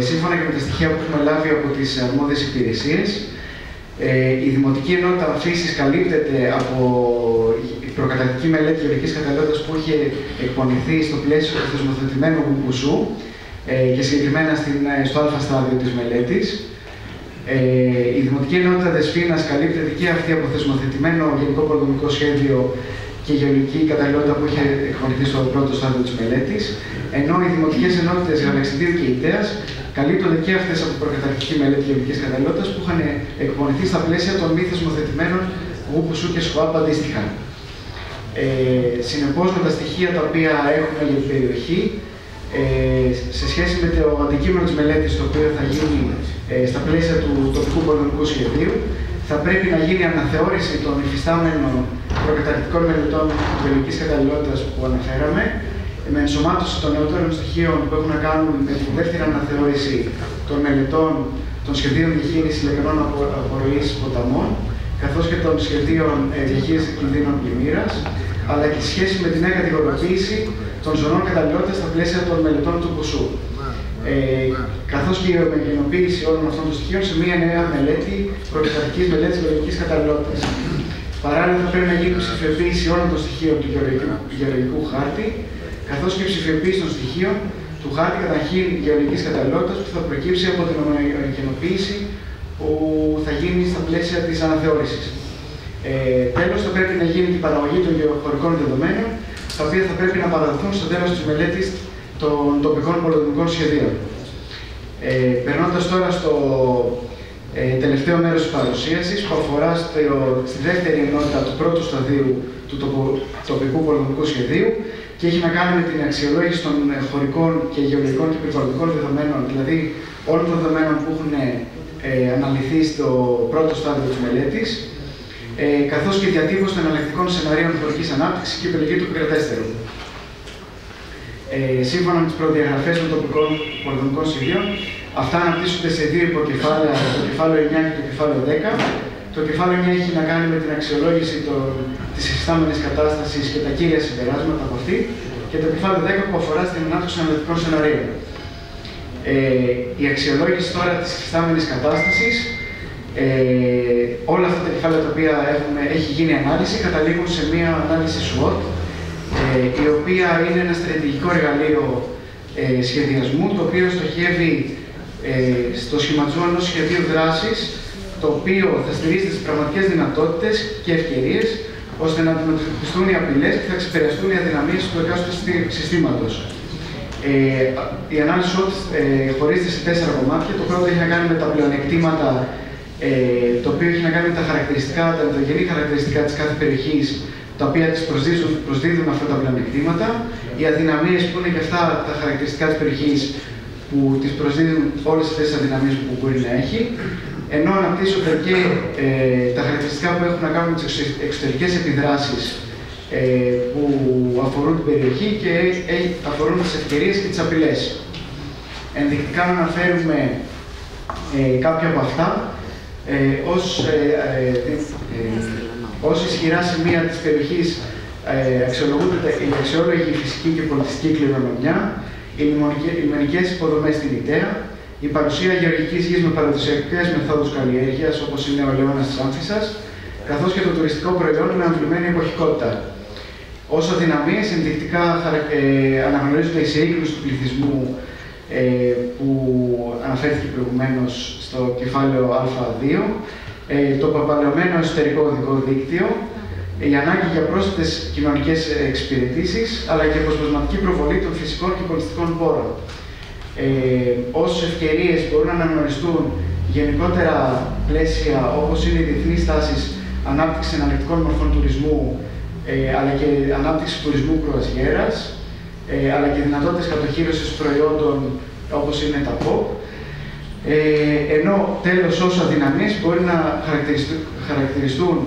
Σύμφωνα και με τα στοιχεία που έχουμε λάβει από τις αρμόδιες υπηρεσίες, η Δημοτική Ενότητα Φύσης καλύπτεται από η προκαταρκτική μελέτη γεωλογικής καταλληλότητας που είχε εκπονηθεί στο πλαίσιο του θεσμοθετημένου Γουμπουσού και συγκεκριμένα στο α στάδιο της μελέτης. Η Δημοτική Ενότητα Δεσποίνας καλύπτεται και αυτή από θεσμοθετημένο Γενικό Πολεοδομικό Σχέδιο και γεωλογική καταλληλότητα που είχε εκπονηθεί στο πρώτο στάδιο της μελέτης, ενώ οι Δημοτικές Ενότητες Γαλαξιδίου και Ιτέας καλύπτονται και αυτές από προκαταρκτική μελέτη γεωλογικής καταλληλότητας που είχαν εκπονηθεί στα πλαίσια των μη θεσμοθετημένων Γουπουσού και ΣΚΟΑΠ αντίστοιχα. Συνεπώς, με τα στοιχεία τα οποία έχουμε για την περιοχή, σε σχέση με το αντικείμενο της μελέτης, το οποίο θα γίνει στα πλαίσια του τοπικού πολεοδομικού σχεδίου, θα πρέπει να γίνει αναθεώρηση των υφιστάμενων προκαταρκτικών μελετών γεωλογικής καταλληλότητας που αναφέραμε, με ενσωμάτωση των νεότερων στοιχείων που έχουν να κάνουν με τη δεύτερη αναθεώρηση των μελετών των σχεδίων διαχείρισης λεκανών απορροής ποταμών, καθώς και των σχεδίων διαχείρισης κινδύνων πλημμύρας, αλλά και σχέση με τη νέα κατηγοριοποίηση των ζωνών καταλληλότητας στα πλαίσια των μελετών του Πουσού. Καθώς και η ομογενοποίηση όλων αυτών των στοιχείων σε μια νέα μελέτη, προκαταρκτικής μελέτης γεωλογικής καταλληλότητας. Παράλληλα, θα πρέπει να γίνει ψηφιοποίηση όλων των στοιχείων του γεωλογικού χάρτη, καθώς και ψηφιοποίηση των στοιχείων του χάρτη καταρχήν γεωλογικής καταλληλότητας που θα προκύψει από την ομογενοποίηση που θα γίνει στα πλαίσια της αναθεώρησης. Τέλος, θα πρέπει να γίνει και η παραγωγή των γεωχωρικών δεδομένων, τα οποία θα πρέπει να παραδοθούν στο τέλος της μελέτης των τοπικών πολεοδομικών σχεδίων. Περνώντας τώρα στο τελευταίο μέρος της παρουσίασης, που αφορά στη δεύτερη ενότητα του πρώτου σταδίου του τοπικού πολεοδομικού σχεδίου και έχει να κάνει με την αξιολόγηση των χωρικών και γεωλογικών και περιβαλλοντικών δεδομένων, δηλαδή όλων των δεδομένων που έχουν αναλυθεί στο πρώτο στάδιο της μελέτης, καθώς και διατύπωση των εναλλακτικών σενάριων χωρικής ανάπτυξης και επιλογή του επικρατέστερου. Σύμφωνα με τις προδιαγραφές των τοπικών πολεοδομικών σχεδίων, αυτά αναπτύσσονται σε δύο υποκεφάλαια, το κεφάλαιο 9 και το κεφάλαιο 10. Το κεφάλαιο 9 έχει να κάνει με την αξιολόγηση της υφιστάμενης κατάστασης και τα κύρια συμπεράσματα από αυτή, και το κεφάλαιο 10 που αφορά στην ανάπτυξη των εναλλακτικών σενάριων. Η αξιολόγηση τώρα της υφιστάμενης κατάστασης, όλα αυτά τα κεφάλαια τα οποία έχει γίνει ανάλυση καταλήγουν σε μια ανάλυση SWOT, η οποία είναι ένα στρατηγικό εργαλείο σχεδιασμού, το οποίο στοχεύει στο σχηματισμό ενός σχεδίου δράσης, το οποίο θα στηρίζεται στις πραγματικές δυνατότητες και ευκαιρίες, ώστε να αντιμετωπιστούν οι απειλές και θα ξεπεραστούν οι αδυναμίες του εκάστοτε συστήματος. Η ανάλυση SWOT χωρίζεται σε 4 κομμάτια. Το πρώτο έχει να κάνει με τα πλεονεκτήματα, το οποίο έχει να κάνει με τα χαρακτηριστικά, τα ενδογενή χαρακτηριστικά της κάθε περιοχής, τα οποία τις προσδίδουν αυτά τα πλεονεκτήματα, οι αδυναμίες που είναι και αυτά τα χαρακτηριστικά της περιοχής που τις προσδίδουν όλες αυτές τις αδυναμίες που μπορεί να έχει, ενώ αναπτύσσονται και τα χαρακτηριστικά που έχουν να κάνουν με τις εξωτερικές επιδράσεις που αφορούν την περιοχή και αφορούν τις ευκαιρίες και τις απειλές. Ενδεικτικά να αναφέρουμε κάποια από αυτά ως ισχυρά σημεία της περιοχής αξιολογούνται η αξιόλογη φυσική και πολιτιστική κληρονομιά, οι λιμενικές υποδομές στην Ιταία, η παρουσία γεωργικής γης με παραδοσιακές μεθόδους καλλιέργειας, όπως είναι ο ελαιώνας της Άμφισσας, καθώς και το τουριστικό προϊόν με αμβλημένη εποχικότητα. Ως αδυναμίες, ενδεικτικά αναγνωρίζονται η συρρήκνωση του πληθυσμού που αναφέρθηκε προηγουμένως στο κεφάλαιο Α2, το παπαλαιωμένο εσωτερικό οδικό δίκτυο, η ανάγκη για πρόσθετες κοινωνικές εξυπηρετήσεις, αλλά και αποσπασματική προβολή των φυσικών και πολιτιστικών πόρων. Ως ευκαιρίες μπορούν να αναγνωριστούν γενικότερα πλαίσια όπως είναι οι διεθνείς τάσεις ανάπτυξης εναλλακτικών μορφών τουρισμού, αλλά και ανάπτυξη τουρισμού κρουαζιέρας, αλλά και δυνατότητες κατοχύρωσης προϊόντων όπως είναι τα POP. Ενώ τέλος ως αδυναμίες μπορεί να χαρακτηριστούν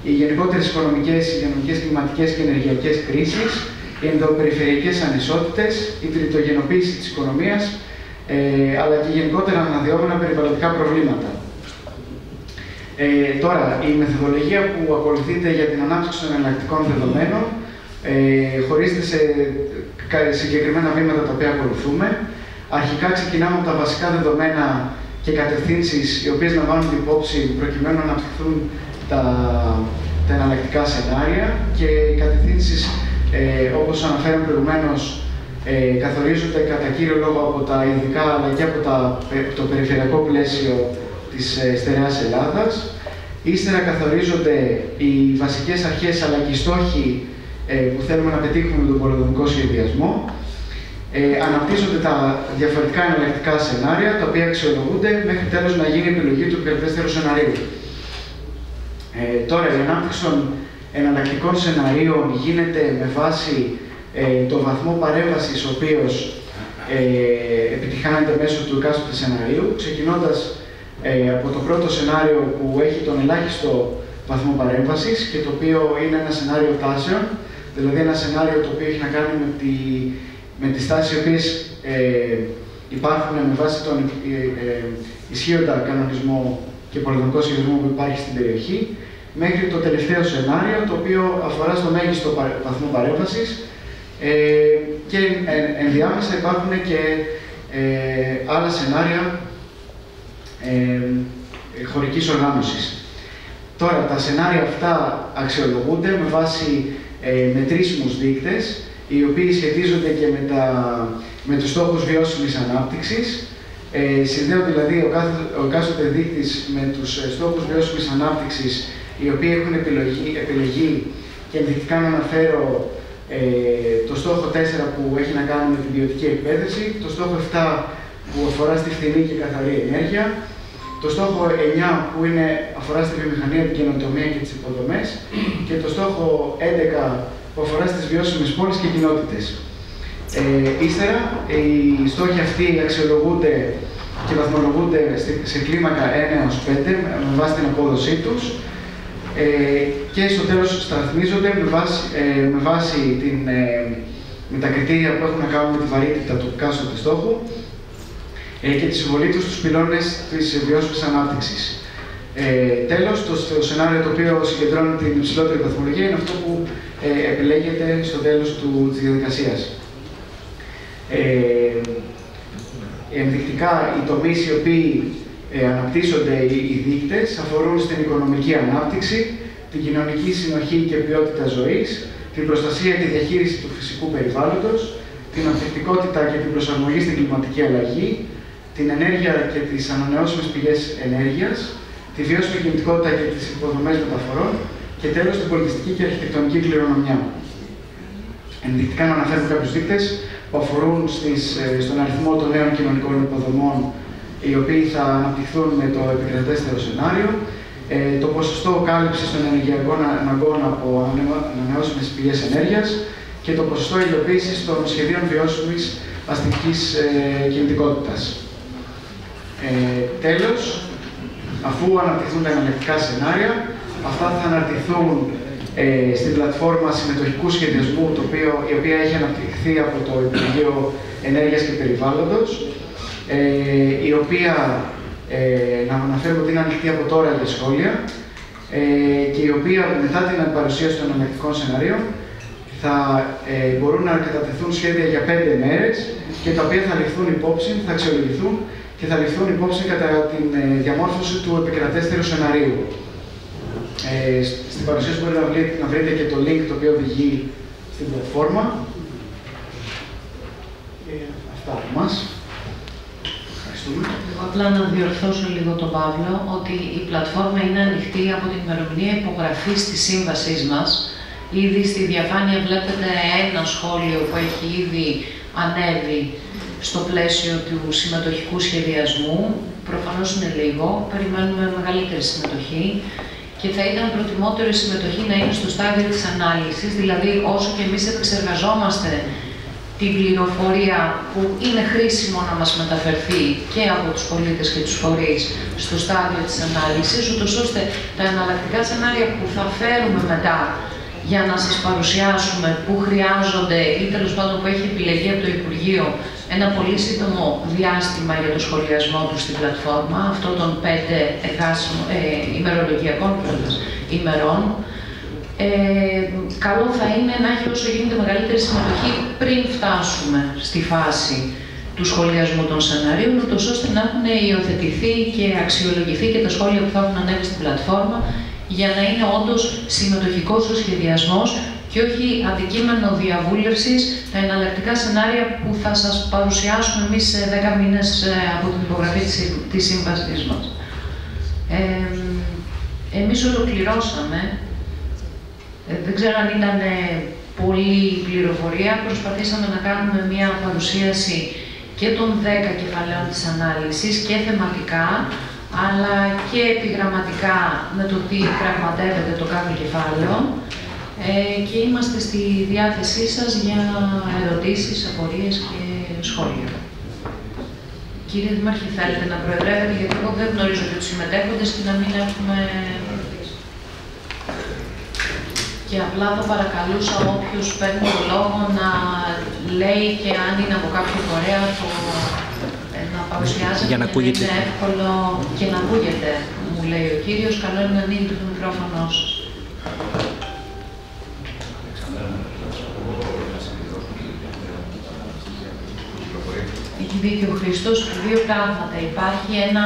οι γενικότερες οικονομικές, υγειονομικές, κλιματικές και ενεργειακές κρίσεις, οι ενδοπεριφερειακές ανισότητες, η τριτογενοποίηση της οικονομίας, αλλά και γενικότερα αναδυόμενα περιβαλλοντικά προβλήματα. Τώρα, η μεθοδολογία που ακολουθείται για την ανάπτυξη των εναλλακτικών δεδομένων χωρίζεται σε συγκεκριμένα βήματα τα οποία ακολουθούμε. Αρχικά ξεκινάμε από τα βασικά δεδομένα και κατευθύνσεις, οι οποίες λαμβάνουν υπόψη προκειμένου να αναπτυχθούν τα εναλλακτικά σενάρια, και οι κατευθύνσεις, όπως αναφέραμε προηγουμένως, καθορίζονται κατά κύριο λόγο από τα ειδικά αλλά και από το περιφερειακό πλαίσιο της στερεάς Ελλάδας. Ύστερα καθορίζονται οι βασικές αρχές αλλά και οι στόχοι που θέλουμε να πετύχουμε με τον πολεοδομικό σχεδιασμό. Αναπτύσσονται τα διαφορετικά εναλλακτικά σενάρια, τα οποία αξιολογούνται μέχρι τέλος να γίνει η επιλογή του επικρατέστερου σεναρίου. Τώρα, η ανάπτυξη των εναλλακτικών σεναρίων γίνεται με βάση το βαθμό παρέμβασης ο οποίος επιτυχάνεται μέσω του εκάστοτε σεναρίου, ξεκινώντας από το πρώτο σενάριο που έχει τον ελάχιστο βαθμό παρέμβασης και το οποίο είναι ένα σενάριο τάσεων, δηλαδή ένα σενάριο το οποίο έχει να κάνει με τις τάσεις οι οποίες υπάρχουν με βάση τον ισχύοντα κανονισμό και πολεοδομικό σχεδιασμό που υπάρχει στην περιοχή, μέχρι το τελευταίο σενάριο, το οποίο αφορά στο μέγιστο βαθμό παρέμβασης, και ενδιάμεσα υπάρχουν και άλλα σενάρια χωρικής οργάνωσης. Τώρα, τα σενάρια αυτά αξιολογούνται με βάση μετρήσιμους δείκτες, οι οποίοι σχετίζονται και με τους στόχους βιώσιμης ανάπτυξης. Συνδέονται δηλαδή ο εκάστοτε δείκτης με τους στόχους βιώσιμης ανάπτυξης, οι οποίοι έχουν επιλεγεί, και ενδεικτικά να αναφέρω το στόχο 4 που έχει να κάνει με την ποιοτική εκπαίδευση, το στόχο 7 που αφορά στη φθηνή και καθαρή ενέργεια, το στόχο 9 που αφορά στη βιομηχανία, την καινοτομία και τις υποδομές, και το στόχο 11 που αφορά στις βιώσιμες πόλεις και κοινότητες. Ύστερα, οι στόχοι αυτοί αξιολογούνται και βαθμολογούνται σε κλίμακα 1 έως 5 με βάση την απόδοσή τους, και στο τέλος σταθμίζονται με βάση με τα κριτήρια που έχουν να κάνουν με τη βαρύτητα του εκάστοτε στόχου και τη συμβολή τους στους πυλώνες της βιώσιμης ανάπτυξης. Τέλος, το σενάριο το οποίο συγκεντρώνει την υψηλότερη βαθμολογία είναι αυτό που επιλέγεται στο τέλος της διαδικασίας. Ενδεικτικά, οι τομείς οι οποίοι αναπτύσσονται οι δείκτες αφορούν στην οικονομική ανάπτυξη, την κοινωνική συνοχή και ποιότητα ζωής, την προστασία και διαχείριση του φυσικού περιβάλλοντος, την ανθεκτικότητα και την προσαρμογή στην κλιματική αλλαγή, την ενέργεια και τις ανανεώσιμες πηγές ενέργειας, τη βιώσιμη κινητικότητα και τις υποδομές μεταφορών, και τέλος την πολιτιστική και αρχιτεκτονική κληρονομιά. Ενδεικτικά να αναφέρουμε κάποιους δείκτες που αφορούν στον αριθμό των νέων κοινωνικών υποδομών, οι οποίοι θα αναπτυχθούν με το επικρατέστερο σενάριο, το ποσοστό κάλυψης των ενεργειακών αναγκών από ανανεώσιμες πηγές ενέργειας και το ποσοστό υλοποίησης των σχεδίων βιώσιμης αστικής κινητικότητας. Τέλος, αφού αναρτηθούν τα εναλλακτικά σενάρια, αυτά θα αναρτηθούν στην πλατφόρμα συμμετοχικού σχεδιασμού, η οποία έχει αναπτυχθεί από το Υπουργείο Ενέργειας και Περιβάλλοντος, η οποία, να αναφέρουμε ότι είναι ανοιχτή από τώρα για σχόλια, και η οποία μετά την παρουσίαση των εναλλακτικών σενάριων θα μπορούν να κατατεθούν σχέδια για 5 μέρες και τα οποία θα ληφθούν υπόψη, θα αξιολογηθούν και θα ληφθούν υπόψη κατά τη διαμόρφωση του επικρατέστερου σεναρίου. Στην παρουσίαση μπορείτε να βρείτε και το link το οποίο οδηγεί στην πλατφόρμα. Αυτά από εμάς. Ευχαριστούμε. Εγώ απλά να διορθώσω λίγο τον Παύλο, ότι η πλατφόρμα είναι ανοιχτή από την ημερομηνία υπογραφής της σύμβασής μας. Ήδη στη διαφάνεια βλέπετε ένα σχόλιο που έχει ήδη ανέβει στο πλαίσιο του συμμετοχικού σχεδιασμού. Προφανώς είναι λίγο, περιμένουμε μεγαλύτερη συμμετοχή και θα ήταν προτιμότερο η συμμετοχή να είναι στο στάδιο της ανάλυσης, δηλαδή όσο και εμείς επεξεργαζόμαστε την πληροφορία που είναι χρήσιμο να μας μεταφερθεί και από τους πολίτες και τους φορείς στο στάδιο της ανάλυσης, ούτως ώστε τα εναλλακτικά σενάρια που θα φέρουμε μετά για να σας παρουσιάσουμε που χρειάζονται ή τέλος πάντων που έχει επιλεγεί από το Υπουργείο ένα πολύ σύντομο διάστημα για το σχολιασμό του στην πλατφόρμα, αυτό των 5 ημερολογιακών ημερών. Καλό θα είναι να έχει όσο γίνεται μεγαλύτερη συμμετοχή πριν φτάσουμε στη φάση του σχολιασμού των σενάριων, ούτως ώστε να έχουν υιοθετηθεί και αξιολογηθεί και τα σχόλια που θα έχουν ανέβει στην πλατφόρμα, για να είναι όντως συμμετοχικός ο σχεδιασμός και όχι αντικείμενο διαβούλευσης τα εναλλακτικά σενάρια που θα σας παρουσιάσουμε εμείς σε 10 μήνες από την υπογραφή της σύμβασης μας. Εμείς ολοκληρώσαμε. Δεν ξέρω αν ήταν πολλή πληροφορία. Προσπαθήσαμε να κάνουμε μια παρουσίαση και των 10 κεφαλαίων της ανάλυσης και θεματικά, αλλά και επιγραμματικά με το τι πραγματεύεται το κάθε κεφάλαιο. Και είμαστε στη διάθεσή σας για ερωτήσεις, απορίες και σχόλια. Κύριε Δήμαρχε, θέλετε να προεδρεύετε, γιατί εγώ δεν γνωρίζω και τους συμμετέχοντες και να μην έχουμε... Και απλά θα παρακαλούσα όποιος παίρνει το λόγο να λέει και αν είναι από κάποιο φορέα να παρουσιάζεται για να ακούγεται. Είναι εύκολο και να ακούγεται, μου λέει ο κύριος. Καλό είναι να ανοίγει το μικρόφωνο σας. Έχει δίκιο ο Χριστός. Δύο πράγματα. Υπάρχει ένα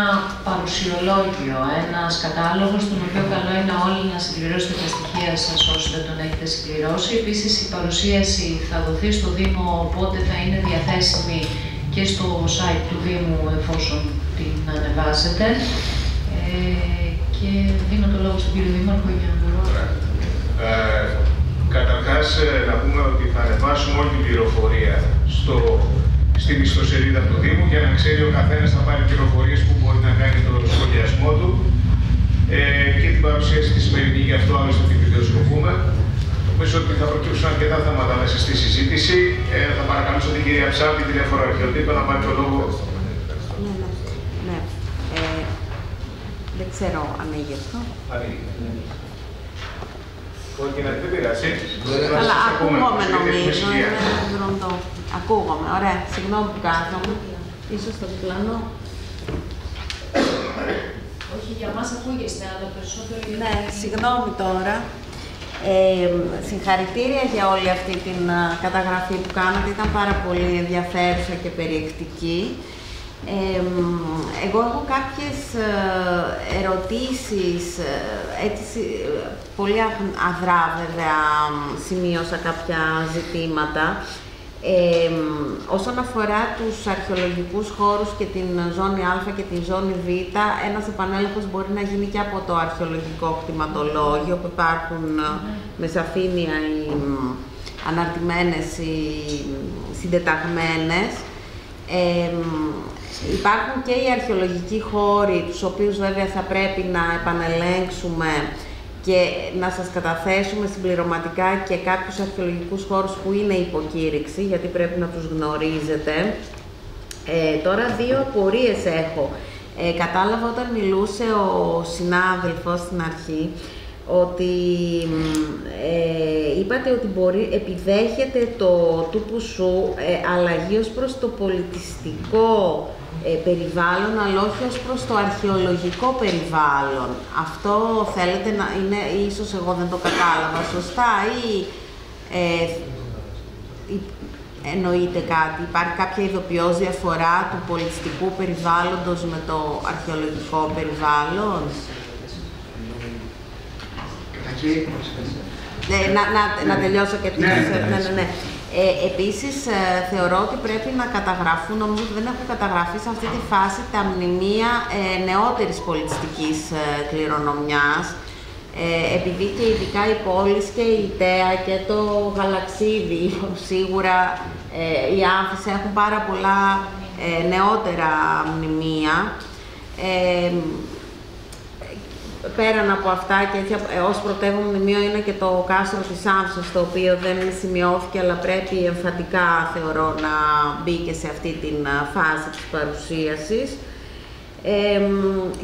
παρουσιολόγιο, ένας κατάλογος, τον οποίο καλό είναι όλοι να συμπληρώσετε τα στοιχεία σας όσοι δεν τον έχετε συμπληρώσει. Επίσης, η παρουσίαση θα δοθεί στο Δήμο, οπότε θα είναι διαθέσιμη και στο site του Δήμου, εφόσον την ανεβάσετε. Και δίνω το λόγο στον κύριο Δήμαρχο για να Καταρχάς, να πούμε ότι θα ανεβάσουμε όλη την πληροφορία στην ιστοσελίδα του Δήμου για να ξέρει ο καθένας να πάρει πληροφορίες που μπορεί να κάνει το σχολιασμό του και την παρουσίαση τη σημερινή, γι' αυτό άλλωστε την βιντεοσκοπούμε. Νομίζω ότι θα προκύψουν αρκετά θέματα μέσα στη συζήτηση. Θα παρακαλούσα την κυρία Ψάρτη, την εφοροαρχαιοτύπα, να πάρει το λόγο. Ναι. Δεν ξέρω αν είναι αυτό. Όχι, δεν πειράζει. Αλλά ακούγομαι νομίζω, είναι ακούγομαι, ωραία. Συγγνώμη που κάθομαι. Ίσως στο διπλανό. Όχι, για μας ακούγεστε, αλλά περισσότερο... Ναι, συγγνώμη τώρα. Συγχαρητήρια για όλη αυτή την καταγραφή που κάνατε. Ήταν πάρα πολύ ενδιαφέρουσα και περιεκτική. Εγώ έχω κάποιες ερωτήσεις, έτσι, πολύ αδρά βέβαια σημείωσα κάποια ζητήματα. Όσον αφορά τους αρχαιολογικούς χώρους και την ζώνη Α και την ζώνη Β, ένας επανέλεγχος μπορεί να γίνει και από το αρχαιολογικό κτηματολόγιο, που υπάρχουν με σαφήνεια οι αναρτημένες, οι συντεταγμένες. Υπάρχουν και οι αρχαιολογικοί χώροι, τους οποίους βέβαια θα πρέπει να επανελέγξουμε και να σας καταθέσουμε συμπληρωματικά και κάποιους αρχαιολογικούς χώρους που είναι υποκήρυξη, γιατί πρέπει να τους γνωρίζετε. Τώρα δύο απορίες έχω. Κατάλαβα όταν μιλούσε ο συνάδελφος στην αρχή, ότι είπατε ότι επιδέχεται το τούπουσου αλλαγή ως προς το πολιτιστικό περιβάλλον, αλλά όχι ως προς το αρχαιολογικό περιβάλλον. Αυτό θέλετε να είναι, ίσως εγώ δεν το κατάλαβα σωστά, ή εννοείται κάτι, υπάρχει κάποια ειδοποιώς διαφορά του πολιτιστικού περιβάλλοντος με το αρχαιολογικό περιβάλλον? Να τελειώσω και ναι. Επίσης, θεωρώ ότι πρέπει να καταγραφούν, νομίζω ότι δεν έχουν καταγραφεί σε αυτή τη φάση, τα μνημεία νεότερης πολιτιστικής κληρονομιάς, επειδή και ειδικά η πόλης και η Ιταία και το Γαλαξίδι, σίγουρα οι Άμφισες έχουν πάρα πολλά νεότερα μνημεία. Πέραν από αυτά, και έτσι ως πρωτεύον μνημείο είναι και το κάστρο της Άμφισας, το οποίο δεν σημειώθηκε, αλλά πρέπει εμφατικά, θεωρώ, να μπει και σε αυτή την φάση της παρουσίασης.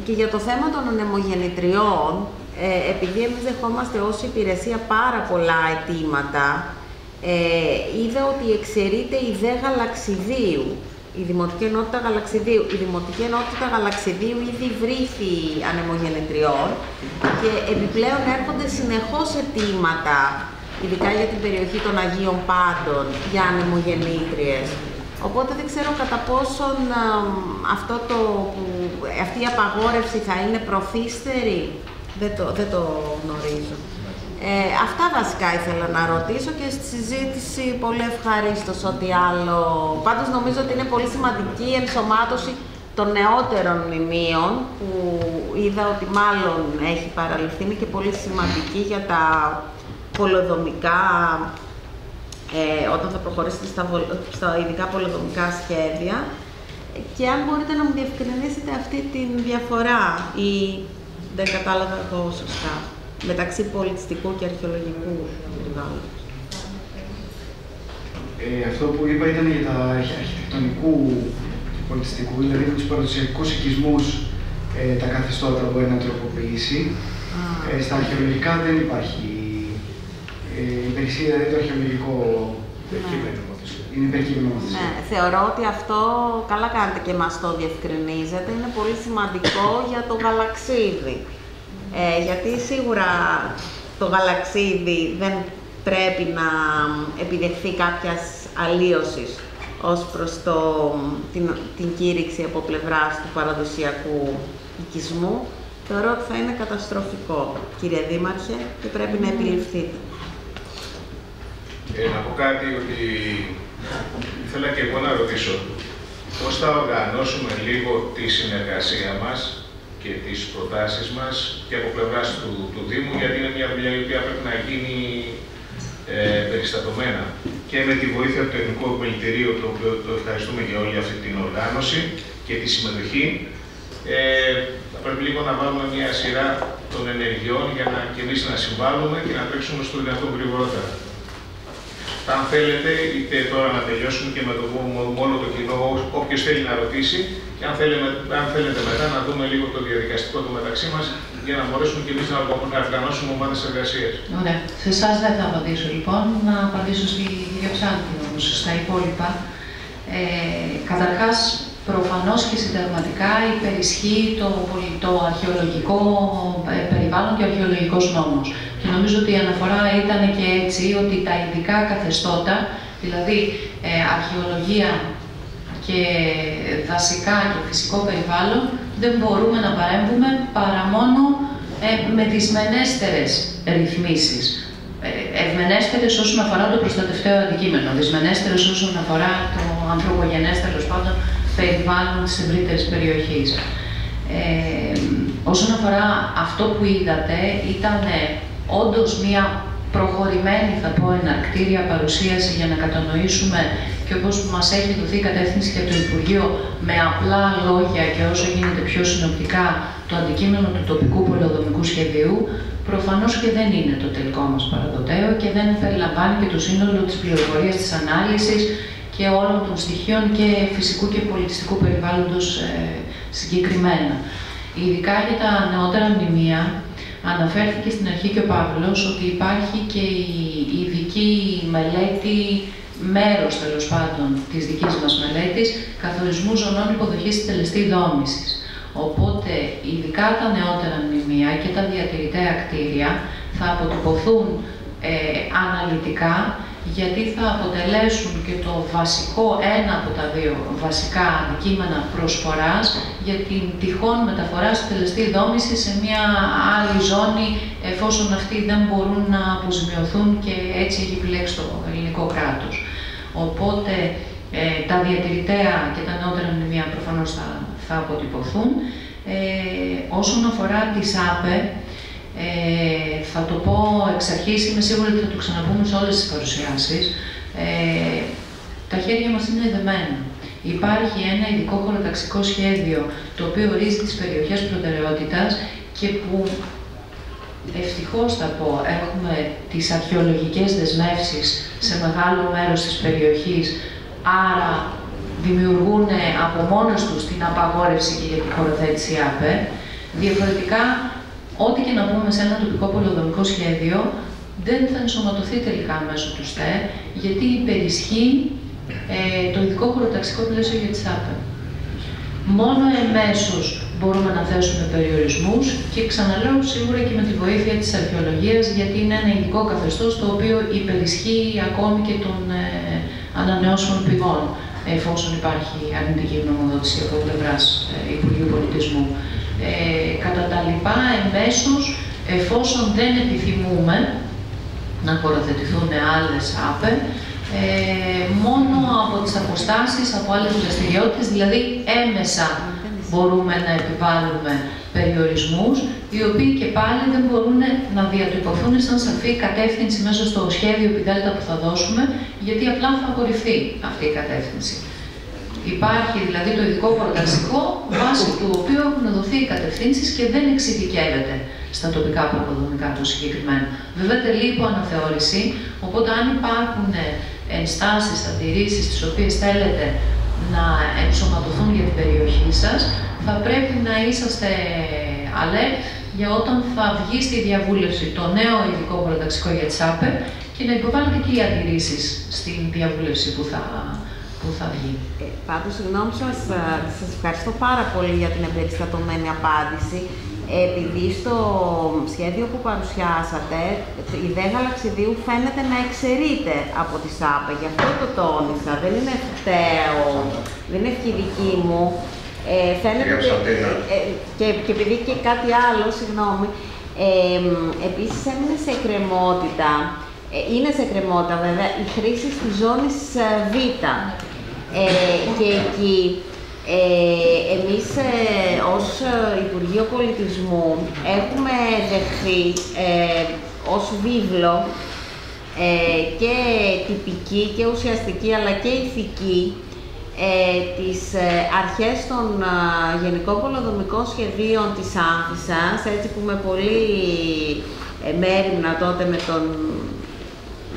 Και για το θέμα των ανεμογεννητριών, επειδή εμείς δεχόμαστε ως υπηρεσία πάρα πολλά αιτήματα, είδα ότι εξαιρείται η ΔΕ Γαλαξιδίου, η Δημοτική Ενότητα Γαλαξιδίου. Η Δημοτική Ενότητα Γαλαξιδίου ήδη βρήθη ανεμογεννητριών και επιπλέον έρχονται συνεχώς αιτήματα, ειδικά για την περιοχή των Αγίων Πάντων, για ανεμογεννήτριες. Οπότε δεν ξέρω κατά πόσον αυτή η απαγόρευση θα είναι προθύστερη. Δεν το γνωρίζω. Αυτά βασικά ήθελα να ρωτήσω και στη συζήτηση πολύ ευχαρίστως ό,τι άλλο. Πάντως νομίζω ότι είναι πολύ σημαντική η ενσωμάτωση των νεότερων μνημείων, που είδα ότι μάλλον έχει παραληφθεί, είναι και πολύ σημαντική για τα πολεοδομικά, όταν θα προχωρήσετε στα ειδικά πολεοδομικά σχέδια. Και αν μπορείτε να μου διευκρινίσετε αυτή τη διαφορά, ή δεν κατάλαβα εγώ σωστά, μεταξύ πολιτιστικού και αρχαιολογικού περιβάλλοντος. Αυτό που είπα ήταν για τα αρχιτεκτονικού και πολιτιστικού, δηλαδή με τους παραδοσιακούς οικισμούς, τα καθεστώτα μπορεί να τροποποιήσει. Στα αρχαιολογικά δεν υπάρχει. Υπηρεσία, δηλαδή το αρχαιολογικό είναι υπερκείμενο νομοθεσία. Ναι, θεωρώ ότι αυτό, καλά κάνετε και μας το διευκρινίζετε, είναι πολύ σημαντικό για το Γαλαξίδι. Γιατί σίγουρα το Γαλαξίδι δεν πρέπει να επιδεχθεί κάποιας αλλίωσης ως προς την κήρυξη από πλευράς του παραδοσιακού οικισμού. Θεωρώ ότι θα είναι καταστροφικό, κύριε Δήμαρχε, και πρέπει να επιληφθείτε. Να πω κάτι, ότι ήθελα και εγώ να ρωτήσω πώς θα οργανώσουμε λίγο τη συνεργασία μας και τις προτάσεις μας και από πλευράς του Δήμου, γιατί είναι μια δουλειά η οποία πρέπει να γίνει περιστατωμένα και με τη βοήθεια του Τεχνικού Επιμελητηρίου, το οποίο το ευχαριστούμε για όλη αυτή την οργάνωση και τη συμμετοχή. Θα πρέπει λίγο να βάλουμε μια σειρά των ενεργειών για να και εμείς να συμβάλλουμε και να τρέξουμε στο δυνατόν γρηγορότερα. Αν θέλετε, είτε τώρα να τελειώσουμε και με όλο το κοινό, όποιος θέλει να ρωτήσει, και αν θέλετε μετά να δούμε λίγο το διαδικαστικό του μεταξύ μας, για να μπορέσουμε και εμείς να οργανώσουμε ομάδες εργασίας. Ωραία. Σε εσάς δεν θα απαντήσω λοιπόν, να απαντήσω στη κυρία Ψάλτη όμως, στα υπόλοιπα. Καταρχάς, προφανώς και συνταγματικά υπερισχύει το αρχαιολογικό περιβάλλον και ο αρχαιολογικός νόμος. Και νομίζω ότι η αναφορά ήταν και έτσι, ότι τα ειδικά καθεστώτα, δηλαδή αρχαιολογία και δασικά και φυσικό περιβάλλον, δεν μπορούμε να παρέμβουμε παρά μόνο με δυσμενέστερες ρυθμίσεις. Ευμενέστερες όσον αφορά το προστατευταίο αντικείμενο, δυσμενέστερες όσον αφορά το ανθρωπογενές, τέλος πάντων, περιβάλλον της ευρύτερης περιοχής. Όσον αφορά αυτό που είδατε, ήταν όντως μια προχωρημένη, θα πω, εναρκτήρια παρουσίαση για να κατανοήσουμε και όπως μας έχει δοθεί η κατεύθυνση και από το Υπουργείο με απλά λόγια και όσο γίνεται πιο συνοπτικά το αντικείμενο του τοπικού πολεοδομικού σχεδίου, προφανώς και δεν είναι το τελικό μας παραδοτέο και δεν περιλαμβάνει και το σύνολο της πληροφορίας, της ανάλυσης και όλων των στοιχείων και φυσικού και πολιτιστικού περιβάλλοντος συγκεκριμένα. Ειδικά για τα νεότερα μνημεία, αναφέρθηκε στην αρχή και ο Παύλος ότι υπάρχει και η ειδική μελέτη, μέρος τέλος πάντων της δικής μας μελέτης, καθορισμού ζωνών υποδοχής στη τελεστή δόμησης. Οπότε, ειδικά τα νεότερα μνημεία και τα διατηρητέα κτίρια θα αποτυπωθούν αναλυτικά, γιατί θα αποτελέσουν και το βασικό, ένα από τα δύο βασικά αντικείμενα προσφοράς για την τυχόν μεταφορά στη τελεστή δόμηση σε μια άλλη ζώνη, εφόσον αυτοί δεν μπορούν να αποζημιωθούν και έτσι έχει επιλέξει το ελληνικό κράτος. Οπότε τα διατηρητέα και τα νεότερα μνημεία προφανώς θα αποτυπωθούν. Όσον αφορά τις ΑΠΕ, θα το πω εξ αρχής, είμαι σίγουρη ότι θα το ξαναπούμε σε όλες τις παρουσιάσεις. Τα χέρια μας είναι δεμένα. Υπάρχει ένα ειδικό χωροταξικό σχέδιο το οποίο ορίζει τις περιοχές προτεραιότητας και που ευτυχώς θα πω έχουμε τις αρχαιολογικές δεσμεύσεις σε μεγάλο μέρος της περιοχής, άρα δημιουργούν από μόνος τους την απαγόρευση και για τη χωροθέτηση ΑΠΕ. Διαφορετικά, ό,τι και να πούμε σε ένα τοπικό πολεοδομικό σχέδιο, δεν θα ενσωματωθεί τελικά μέσω του ΣΤΕ, γιατί υπερισχύει το ειδικό χωροταξικό πλαίσιο για τις ΑΠΕ. Μόνο εμέσως μπορούμε να θέσουμε περιορισμούς και ξαναλέω σίγουρα και με τη βοήθεια της αρχαιολογίας, γιατί είναι ένα ειδικό καθεστώς το οποίο υπερισχύει ακόμη και των ανανεώσιμων πηγών, εφόσον υπάρχει αρνητική γνωμοδότηση από πλευράς Υπουργείου Πολιτισμού. Κατά τα λοιπά, εμέσως, εφόσον δεν επιθυμούμε να χωροθετηθούν άλλες ΑΠΕ, μόνο από τις αποστάσεις, από άλλες δραστηριότητες, δηλαδή έμεσα μπορούμε να επιβάλλουμε περιορισμούς, οι οποίοι και πάλι δεν μπορούν να διατυπωθούν σαν σαφή κατεύθυνση μέσα στο σχέδιο πιδέλτα που θα δώσουμε, γιατί απλά θα απορριφθεί αυτή η κατεύθυνση. Υπάρχει δηλαδή το ειδικό χωροταξικό, βάσει του οποίου έχουν δοθεί οι κατευθύνσεις και δεν εξειδικεύεται στα τοπικά πολεοδομικά το συγκεκριμένο. Βέβαια, τελεί υπό αναθεώρηση, οπότε αν υπάρχουν ενστάσεις, αντιρρήσεις, τις οποίες θέλετε να ενσωματωθούν για την περιοχή σας, θα πρέπει να είσαστε alert για όταν θα βγει στη διαβούλευση το νέο ειδικό χωροταξικό για τις ΑΠΕ και να υποβάλλετε και οι αντιρρήσεις στην διαβούλευση που θα βγει. Πάντως, συγγνώμη σας ευχαριστώ πάρα πολύ για την εμπεριστατωμένη απάντηση. Επειδή στο σχέδιο που παρουσιάσατε, η ΔΕ Γαλαξιδίου φαίνεται να εξαιρείται από τις ΑΠΕ. Γι' αυτό το τόνισα. Δεν είναι φταίο, δεν είναι ευχή δική μου. Φαίνεται και επειδή και κάτι άλλο, συγγνώμη, επίσης έμεινε σε εκκρεμότητα, είναι σε εκκρεμότητα βέβαια, η χρήση της ζώνης Β. Και εκεί εμείς ως Υπουργείο Πολιτισμού έχουμε δεχθεί ως βίβλο και τυπική και ουσιαστική αλλά και ηθική τις αρχές των Γενικών Πολεοδομικών Σχεδίων της Άμφισσας, έτσι που με πολύ μέριμνα τότε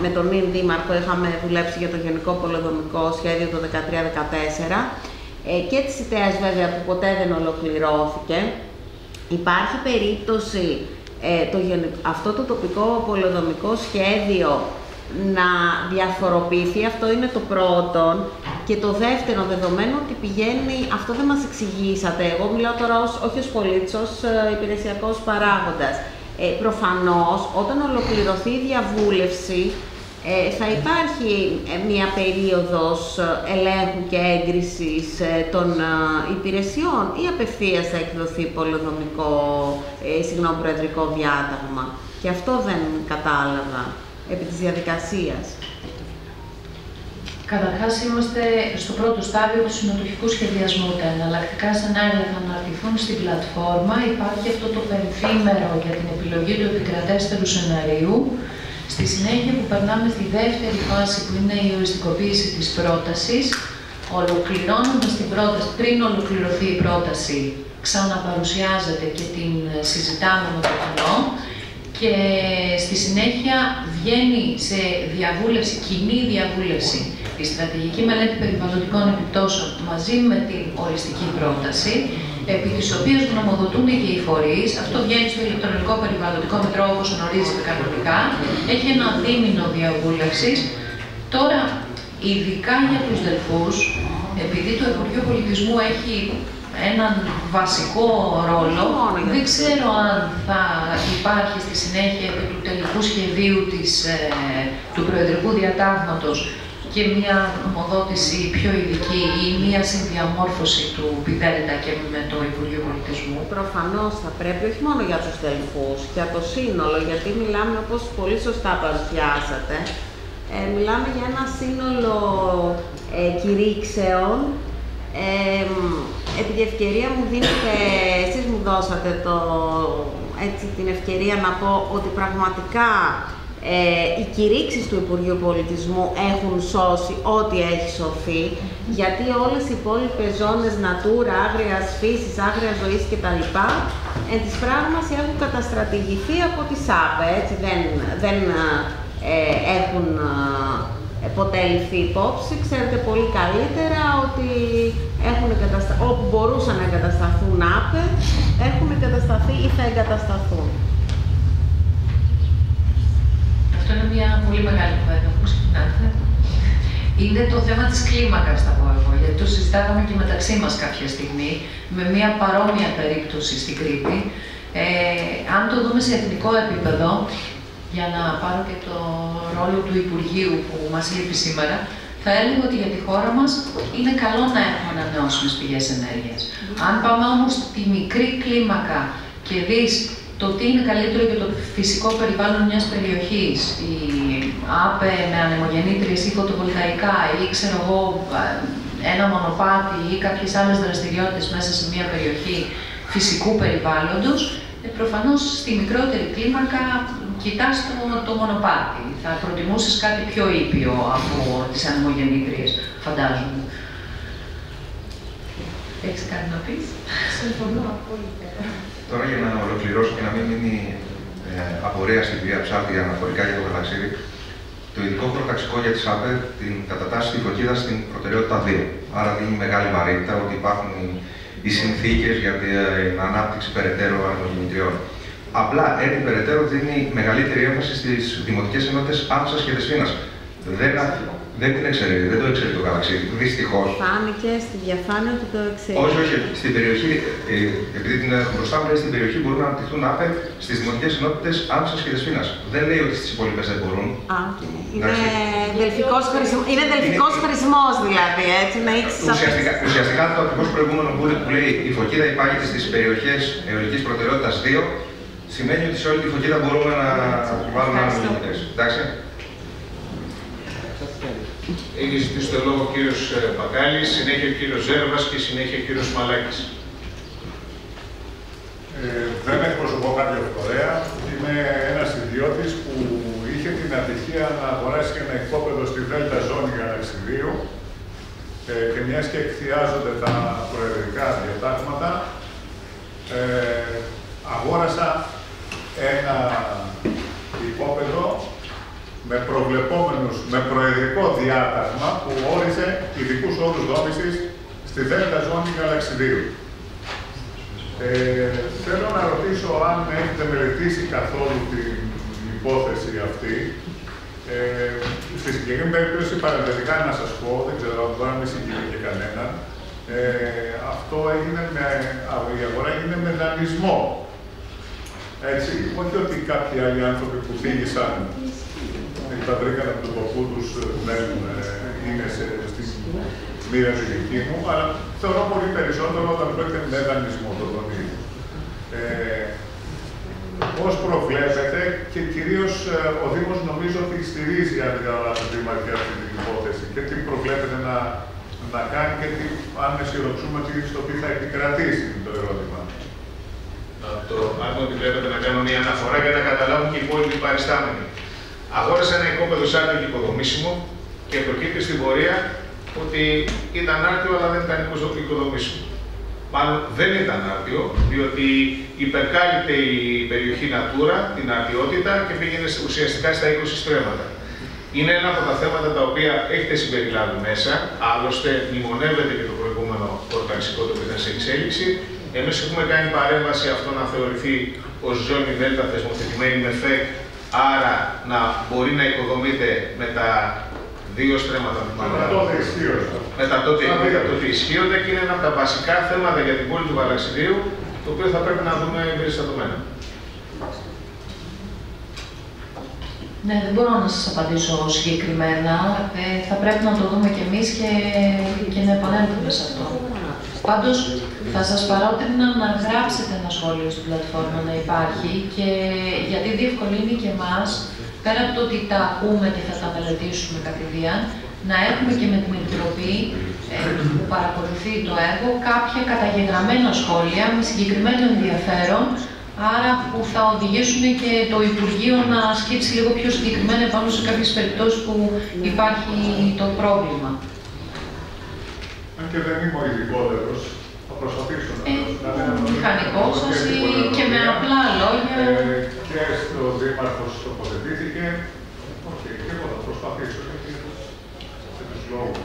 με τον νυν Δήμαρχο είχαμε δουλέψει για το Γενικό Πολεοδομικό Σχέδιο το 2013-2014 και της ΙΤΕΑΣ βέβαια που ποτέ δεν ολοκληρώθηκε. Υπάρχει περίπτωση αυτό το τοπικό πολεοδομικό σχέδιο να διαφοροποιηθεί, αυτό είναι το πρώτο. Και το δεύτερο, δεδομένο ότι πηγαίνει, αυτό δεν μας εξηγήσατε, εγώ μιλάω τώρα όχι ως πολίτης, ως υπηρεσιακός παράγοντας. Προφανώς, όταν ολοκληρωθεί η διαβούλευση, θα υπάρχει μια περίοδος ελέγχου και έγκρισης των υπηρεσιών ή απευθείας θα εκδοθεί προεδρικό διάταγμα. Και αυτό δεν κατάλαβα επί της διαδικασίας. Καταρχάς, είμαστε στο πρώτο στάδιο του συνοδοχικού σχεδιασμού. Τα εναλλακτικά σενάρια θα αναρτηθούν στην πλατφόρμα. Υπάρχει αυτό το πενθήμερο για την επιλογή του επικρατέστερου σεναρίου. Στη συνέχεια που περνάμε στη δεύτερη φάση που είναι η οριστικοποίηση της πρότασης, ολοκληρώνοντας την πρόταση, πριν ολοκληρωθεί η πρόταση, ξαναπαρουσιάζεται και την συζητάμε με το κοινό και στη συνέχεια βγαίνει σε διαβούλευση, κοινή διαβούλευση, η στρατηγική μελέτη περιβαλλοντικών επιπτώσεων μαζί με την οριστική πρόταση, επί της οποίας γνωμοδοτούν και οι φορείς. Αυτό βγαίνει στο ηλεκτρονικό περιβαλλοντικό μητρό, όπως γνωρίζετε κανονικά. Έχει ένα δίμηνο διαβούλευσης. Τώρα, ειδικά για τους Δελφούς, επειδή το Υπουργείο Πολιτισμού έχει έναν βασικό ρόλο, δεν ξέρω αν θα υπάρχει στη συνέχεια του τελικού σχεδίου του Προεδρικού Διατάγματος και μια νομοδότηση πιο ειδική ή μια συνδιαμόρφωση του ΠΙΔΕΛΤΑ και με το Υπουργείο Πολιτισμού. Προφανώς θα πρέπει, όχι μόνο για τους Δελφούς, για το σύνολο, γιατί μιλάμε, όπως πολύ σωστά παρουσιάσατε, μιλάμε για ένα σύνολο κηρύξεων. Επί τη ευκαιρία μου δίνετε, εσείς μου δώσατε την ευκαιρία να πω ότι πραγματικά οι κηρύξεις του Υπουργείου Πολιτισμού έχουν σώσει ό,τι έχει σωθεί, γιατί όλες οι υπόλοιπες ζώνες Natura, άγριας φύσης, άγριας ζωής κτλ. Εν της πράγμας έχουν καταστρατηγηθεί από τη ΣΑΠΕ, έτσι, δεν έχουν ποτέ ληφθεί υπόψη. Ξέρετε πολύ καλύτερα ότι όπου μπορούσαν να εγκατασταθούν ΑΠΕ, έχουν εγκατασταθεί ή θα εγκατασταθούν. Αυτό είναι μια πολύ μεγάλη κουβέντα που συζητάτε. Είναι το θέμα της κλίμακας, θα πω εγώ, γιατί το συζητάγαμε και μεταξύ μας κάποια στιγμή, με μια παρόμοια περίπτωση στην Κρήτη. Αν το δούμε σε εθνικό επίπεδο, για να πάρω και το ρόλο του Υπουργείου που μας λείπει σήμερα, θα έλεγα ότι για τη χώρα μας είναι καλό να έχουμε ανανεώσιμες πηγές ενέργειας. Αν πάμε όμως στη μικρή κλίμακα και δεις το τι είναι καλύτερο για το φυσικό περιβάλλον μιας περιοχής, η ΑΠΕ με ανεμογεννήτριες ή φωτοβολταϊκά ή ξέρω εγώ ένα μονοπάτι ή κάποιες άλλες δραστηριότητες μέσα σε μια περιοχή φυσικού περιβάλλοντος, προφανώς στη μικρότερη κλίμακα κοιτάς το μονοπάτι. Θα προτιμούσες κάτι πιο ήπιο από τις ανεμογεννήτριες, φαντάζομαι. Έχεις κάτι να πεις? Συμφωνώ απόλυτα. Τώρα για να ολοκληρώσω και να μην μείνει απορία στην κυρία Ψάλτη αναφορικά για το γαλαξίδι, το ειδικό χωροταξικό για τις ΑΠΕ την κατατάσσει τη φωτίδα στην προτεραιότητα 2. Άρα δίνει μεγάλη βαρύτητα ότι υπάρχουν οι συνθήκες για την ανάπτυξη περαιτέρω ανεμογεννητριών. Απλά έτσι περαιτέρω δίνει μεγαλύτερη έμφαση στις δημοτικές ενότητες Άμψας και Δεσποίνας. Δεν την εξαιρεί, δεν το εξαιρεί το γαλαξίδι, δυστυχώς. Φάνηκε στη διαφάνεια ότι το εξαιρεί. Όχι, όχι. Στην περιοχή, επειδή την έχω μπροστά μου, λέει στην περιοχή μπορούν να αναπτυχθούν ΑΠΕ στις δημοτικές ενότητες Άμψας και Δεσποίνας. Δεν λέει ότι στις υπόλοιπες δεν μπορούν. Είναι δελφικός χρησμός δηλαδή, έτσι, να έχεις ουσιαστικά το ακριβώς προηγούμενο που λέει η φωκίδα υπάγεται στις περιοχές αιωλικής προτεραιότητας 2, σημαίνει ότι σε όλη τη φωκίδα μπορούμε να βάλουμε ανεμογεννητές. Εντάξει. Έχει ζητήσει το λόγο ο κύριος Παγκάλης, συνέχεια ο κύριος Ζέρβας και συνέχεια ο κύριος Μαλάκης. Δεν εκπροσωπώ κάποιο φορέα. Είμαι ένας ιδιώτης που είχε την ατυχία να αγοράσει ένα οικόπεδο στη Δέλτα Ζώνη Γαλαξιδίου και μιας και εκθιάζονται τα προεδρικά διατάγματα, αγόρασα ένα οικόπεδο με προεδρικό διάταγμα που όρισε ειδικούς όρους δόμησης στη Δέλτα Ζώνη Γαλαξιδίου. Θέλω να ρωτήσω αν έχετε μελετήσει καθόλου την υπόθεση αυτή. Στη συγκεκριμένη περίπτωση, παραδετικά να σας πω, δεν ξέρω αν μπορεί να μην συγκινεί και κανέναν, η αγορά έγινε με δανεισμό. Έτσι, όχι ότι κάποιοι άλλοι άνθρωποι που θίγησαν τα βρήκαν από τον ποπού τους είναι στη μοίρα του δική μου, αλλά θεωρώ πολύ περισσότερο όταν πρόκειται με δανεισμό το δανεισμό. Πώς προβλέπετε και κυρίως ο Δήμος νομίζω ότι στηρίζει, αν δεν κάνω λάθος, αυτή την υπόθεση και τι προβλέπετε να κάνει και αν αισιοδοξούμε ότι στο τι θα επικρατήσει το ερώτημα. Αν μου επιτρέπετε να κάνω μια αναφορά για να καταλάβουν και οι υπόλοιποι παριστάμενοι. Αγόρασε ένα οικόπεδο άρτιο και οικοδομήσιμο και προκύπτει στην πορεία ότι ήταν άρτιο αλλά δεν ήταν οικοδομήσιμο. Μάλλον δεν ήταν άρτιο, διότι υπερκάλυπτε η περιοχή Natura, την αρτιότητα και πήγαινε ουσιαστικά στα 20 στρέμματα. Είναι ένα από τα θέματα τα οποία έχετε συμπεριλάβει μέσα, άλλωστε μνημονεύεται και το προηγούμενο χωροταξικό το οποίο ήταν σε εξέλιξη. Εμείς έχουμε κάνει παρέμβαση αυτό να θεωρηθεί ως ζώνη δέλτα θεσμοθετημένη με ΦΕΚ, άρα να μπορεί να οικοδομείται με τα 2 στρέμματα με τα τότε ισχύοντα και είναι ένα από τα βασικά θέματα για την πόλη του Γαλαξιδίου, το οποίο θα πρέπει να δούμε περιστατωμένα. Ναι, δεν μπορώ να σας απαντήσω συγκεκριμένα. Θα πρέπει να το δούμε κι εμείς και να επανέλθουμε σε αυτό. Πάντως, θα σας παρότρινα να γράψετε ένα σχόλιο στην πλατφόρμα να υπάρχει και γιατί διευκολύνει και εμάς, πέρα από το ότι τα ακούμε και θα τα μελετήσουμε κατηδίαν, να έχουμε και με την Επιτροπή που παρακολουθεί το έργο κάποια καταγεγραμμένα σχόλια με συγκεκριμένο ενδιαφέρον, άρα που θα οδηγήσουν και το Υπουργείο να σκύψει λίγο πιο συγκεκριμένα πάνω σε κάποιες περιπτώσεις που υπάρχει το πρόβλημα. Αν και δεν είμαι ο ειδικότερος, θα προσπαθήσω να μηχανικός σας ή και με απλά λόγια. Και στο Δήμαρχος τοποθετήθηκε. Όχι, και εγώ θα προσπαθήσω σε τους λόγους.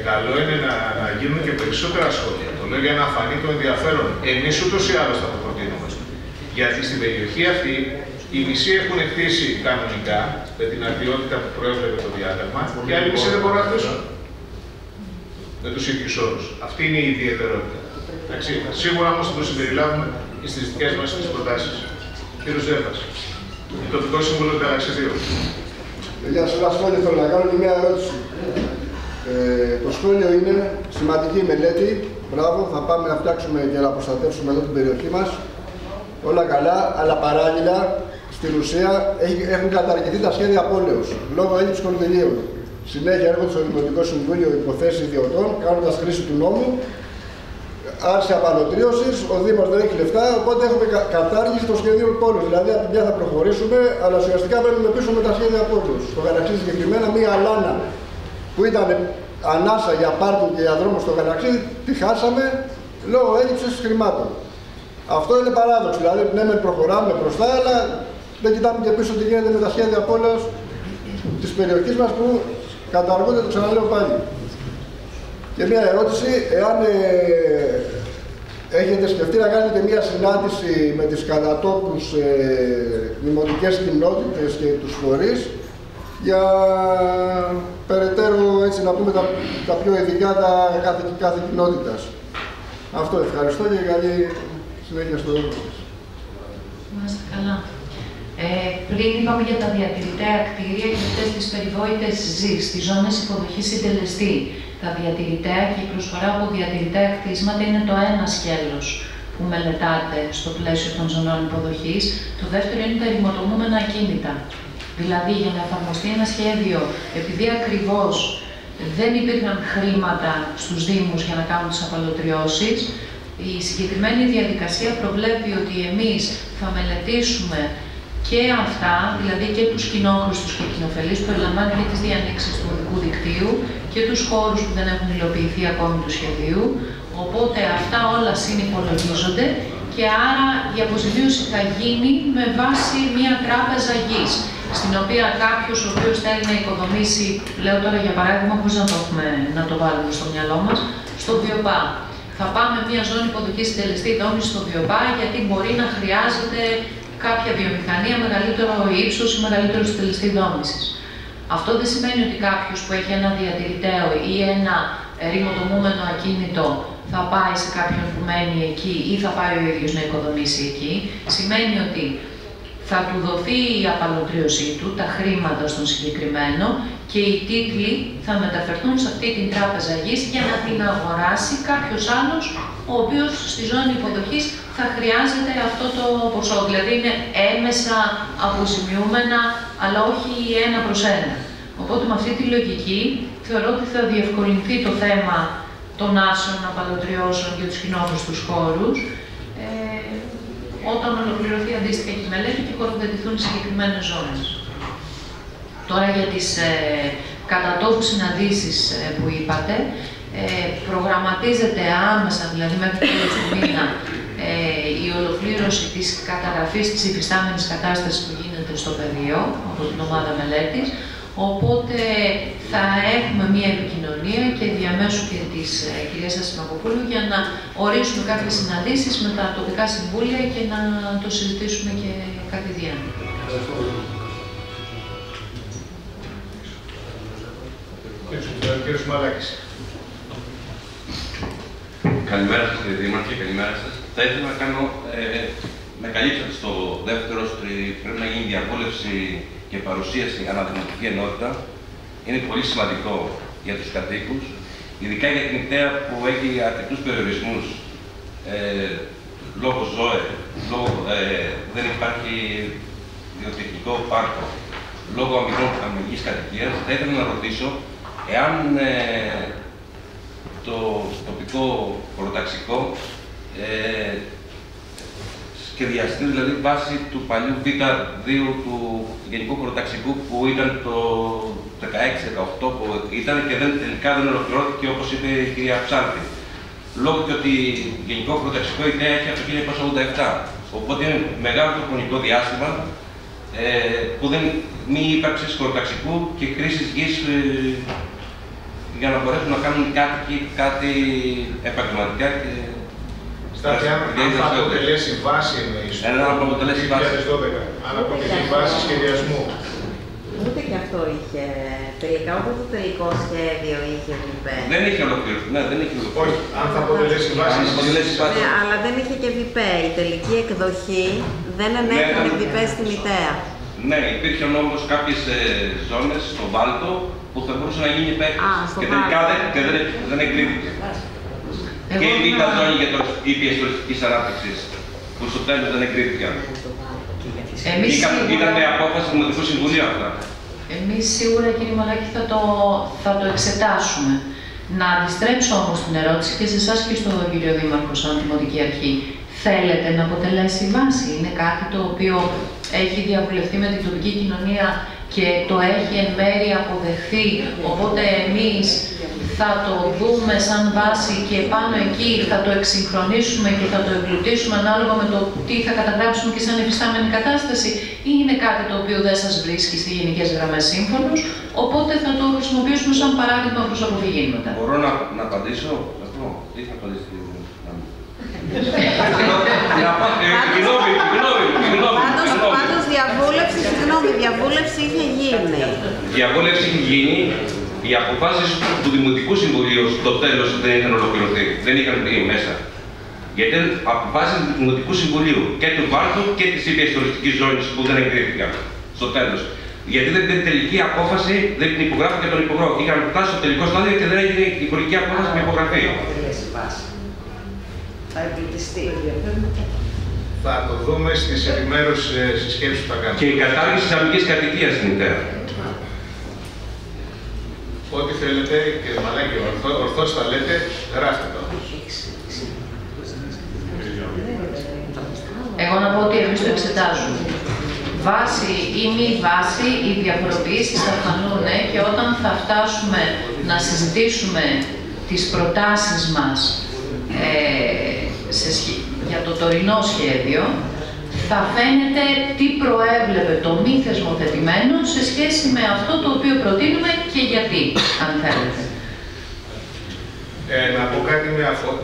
Καλό είναι να γίνουν και περισσότερα σχόλια. Το λέω για να φανεί το ενδιαφέρον. Εμείς ούτως ή άλλως θα το προτείνουμε. Γιατί στην περιοχή αυτή οι μισοί έχουν χτίσει κανονικά με την αρτιότητα που προέβλεπε το διάταγμα και άλλοι μισοί δεν μπορούν να χτίσουν με τους ίδιους όρους. Αυτή είναι η ιδιαιτερότητα. Σίγουρα όμως θα το συμπεριλάβουμε και στις δικές μας τις προτάσεις. Κύριος Ζεύας, τοπικό σύμβουλο του Γαλαξιδίου. Για ένα σχόλιο θέλω να κάνω και μια ερώτηση. Το σχόλιο είναι σημαντική μελέτη. Μπράβο, θα πάμε να φτιάξουμε και να προστατεύσουμε εδώ την περιοχή μας. Όλα καλά, αλλά παράλληλα στην ουσία έχουν καταργηθεί τα σχέδια πόλεως λόγω έλλειψης κονδυλίων. Συνέχεια έρχονται στο Δημοτικό Συμβούλιο υποθέσεις ιδιωτών, κάνοντας χρήση του νόμου. Άρση απαλωτρίωσης, ο Δήμος δεν έχει λεφτά, οπότε έχουμε κατάργηση των σχεδίων πόλεως. Δηλαδή, από τη μια θα προχωρήσουμε, αλλά ουσιαστικά μένουμε πίσω με τα σχέδια πόλεως. Στο Γαλαξίδι συγκεκριμένα, μία λάνα που ήταν ανάσα για πάρκινγκ και για δρόμο στο Γαλαξίδι, τη χάσαμε λόγω έλλειψης χρημάτων. Αυτό είναι παράδοξο. Δηλαδή, ναι, προχωράμε μπροστά, αλλά δεν κοιτάμε και πίσω τι γίνεται με τα σχέδια πόλεως της περιοχής μας που καταργούνται, το ξαναλέω πάλι. Και μια ερώτηση, εάν έχετε σκεφτεί να κάνετε μια συνάντηση με τις κατατόπους δημοτικές κοινότητες και τους φορείς για περαιτέρω, έτσι να πούμε, τα πιο ειδικά κάθε κοινότητας. Αυτό, ευχαριστώ και καλή συνέχεια στο έργο σας. Είμαστε καλά. Πριν είπαμε για τα διατηρητέα κτίρια και αυτές τις περιβόητες ζεις, στις ζώνες υποδοχής συντελεστή. Τα διατηρητέα και η προσφορά από διατηρητέα κτίσματα είναι το ένα σκέλος που μελετάτε στο πλαίσιο των ζωνών υποδοχής. Το δεύτερο είναι τα ερημοτομούμενα ακίνητα. Δηλαδή, για να εφαρμοστεί ένα σχέδιο, επειδή ακριβώς δεν υπήρχαν χρήματα στους Δήμους για να κάνουν τις απαλωτριώσεις, η συγκεκριμένη διαδικασία προβλέπει ότι εμείς θα μελετήσουμε και αυτά, δηλαδή και τους κοινόχρηστους και κοινοφελείς, που περιλαμβάνει και τις διανοίξεις του οδικού δικτύου και τους χώρους που δεν έχουν υλοποιηθεί ακόμη του σχεδίου. Οπότε αυτά όλα συνυπολογίζονται και άρα η αποζημίωση θα γίνει με βάση μια τράπεζα γης, στην οποία κάποιος ο οποίος θέλει να οικοδομήσει, λέω τώρα για παράδειγμα, χωρίς να το βάλουμε στο μυαλό μας, στο Βιοπά. Θα πάμε μια ζώνη υποδοχής συντελεστή δόμηση στο Βιοπά, γιατί μπορεί να χρειάζεται κάποια βιομηχανία μεγαλύτερο ύψος ή μεγαλύτερο συντελεστή δόμησης. Αυτό δεν σημαίνει ότι κάποιος που έχει ένα διατηρηταίο ή ένα ρημοτομούμενο ακίνητο θα πάει σε κάποιον που μένει εκεί ή θα πάει ο ίδιος να οικοδομήσει εκεί. Σημαίνει ότι θα του δοθεί η απαλωτρίωσή του, τα χρήματα στον συγκεκριμένο και οι τίτλοι θα μεταφερθούν σε αυτή την τράπεζα γης για να την αγοράσει κάποιος άλλος, ο οποίος στη ζώνη υποδοχής θα χρειάζεται αυτό το ποσό. Δηλαδή είναι έμεσα αποζημιούμενα, αλλά όχι 1/1. Οπότε με αυτή τη λογική θεωρώ ότι θα διευκολυνθεί το θέμα των άσεων απαλωτριώσεων για τους κοινόχρηστους χώρους όταν ολοκληρωθεί αντίστοιχα η μελέτη και χωροθετηθούν οι συγκεκριμένες ζώνες. Τώρα για τις κατατόπου συναντήσεις που είπατε, προγραμματίζεται άμεσα, δηλαδή μέχρι το τέλος του μήνα, η ολοκλήρωση της καταγραφής της υφιστάμενης κατάστασης που γίνεται στο πεδίο από την ομάδα μελέτης. Οπότε θα έχουμε μία επικοινωνία και διαμέσου και της κυρίας Ασημακοπούλου για να ορίσουμε κάποιες συναντήσεις με τα τοπικά συμβούλια και να το συζητήσουμε και κατηδίαν. Κύριος Μαλάκης. Καλημέρα σας κύριε Δήμαρχε, καλημέρα σας. Θα ήθελα να κάνω, με καλύψατε στο δεύτερο, ότι πρέπει να γίνει διαβούλευση και παρουσίαση αναδημοτική ενότητα. Είναι πολύ σημαντικό για τους κατοίκους, ειδικά για την κταία που έχει αρκετούς περιορισμούς λόγω ΖΟΕ, δεν υπάρχει βιοτεχνικό πάρκο, λόγω αμυγής κατοικίας. Θα ήθελα να ρωτήσω εάν το τοπικό χωροταξικό σχεδιαστεί, δηλαδή βάσει του παλιού Β2 του Γενικού Χωροταξικού που ήταν το 16-18 που ήταν και τελικά δεν ολοκληρώθηκε όπως είπε η κυρία Ψάλτη. Λόγω και ότι το Γενικό Χωροταξικό ιδέα έχει από το 1987. Οπότε είναι μεγάλο το χρονικό διάστημα που δεν μη ύπαρξης χωροταξικού και χρήσης γης για να μπορέσουν να κάνουν κάτι επαγγελματικά και αν θα αποτελέσει βάση εννοείς, το 2012, αν αποτελεί βάση σχεδιασμού. Ούτε και αυτό είχε τελικά, ούτε το τελικό σχέδιο είχε ΒΠ. Δεν είχε ολοκληρωθεί, ναι, δεν είχε ολοκληρωθεί. Όχι, αν θα αποτελέσει βάση σχεδιασμού. Ναι, αλλά δεν είχε και ΒΠ. Η τελική εκδοχή δεν ενέκρινε ΒΠ στη μητέα. Ναι, υπήρχαν όμως κάποιες ζώνες στο Βάλτο που θα μπορούσε να γίνει επέκταση. Και τελικά δεν εγκρίθηκε. Και η β' ζώνη για το ήπιες τουριστικής ανάπτυξης, που στο τέλος δεν εγκρίθηκαν. Ήταν με απόφαση του Δημοτικού Συμβουλίου αυτά. Εμείς σίγουρα, κύριε Μαλάκη, θα το εξετάσουμε. Να αντιστρέψω όμως την ερώτηση και σε εσάς και στον κύριο Δήμαρχο, σαν Δημοτική Αρχή. Θέλετε να αποτελέσει βάση? Είναι κάτι το οποίο έχει διαβουλευτεί με την τοπική κοινωνία και το έχει εν μέρει αποδεχθεί, οπότε εμείς θα το δούμε σαν βάση και πάνω εκεί θα το εξυγχρονίσουμε και θα το εμπλουτίσουμε ανάλογα με το τι θα καταγράψουμε και σαν εφιστάμενη κατάσταση, ή είναι κάτι το οποίο δεν σας βρίσκει στις γενικές γραμμές σύμφωνος, οπότε θα το χρησιμοποιήσουμε σαν παράδειγμα προς αποφυγήματα. Μπορώ να απαντήσω? Τι θα απαντήσει? Πάντως διαβούλευση είχε γίνει. Διαβούλευση είχε γίνει. Οι αποφάσεις του Δημοτικού Συμβουλίου στο τέλος δεν είχαν ολοκληρωθεί. Δεν είχαν μπει μέσα. Γιατί ήταν αποφάσεις του Δημοτικού Συμβουλίου και του Βάλτου και της ήπιας τουριστικής ζώνης που δεν εγκρίθηκαν στο τέλος. Γιατί δεν ήταν τελική απόφαση, δεν την υπογράφει και τον υπογράφει. Είχαν φτάσει στο τελικό στάδιο και δεν έγινε η χωρική απόφαση με υπογραφή. Θα εμπλουτιστεί. Θα το δούμε στις επιμέρους συσκέψεις που θα κάνουμε. Και η κατάργηση της αμυγής κατοικίας στην ιδέα. Ό,τι θέλετε, κύριε Μαλάκη, ορθώς τα λέτε, γράφτε το. Εγώ να πω ότι εμείς το εξετάζουμε. Βάση ή μη βάση, οι διαφοροποιήσεις θα φανούν και όταν θα φτάσουμε να συζητήσουμε τις προτάσεις μας για το τωρινό σχέδιο, θα φαίνεται τι προέβλεπε το μη θεσμοθετημένο σε σχέση με αυτό το οποίο προτείνουμε και γιατί, αν θέλετε. Να πω κάτι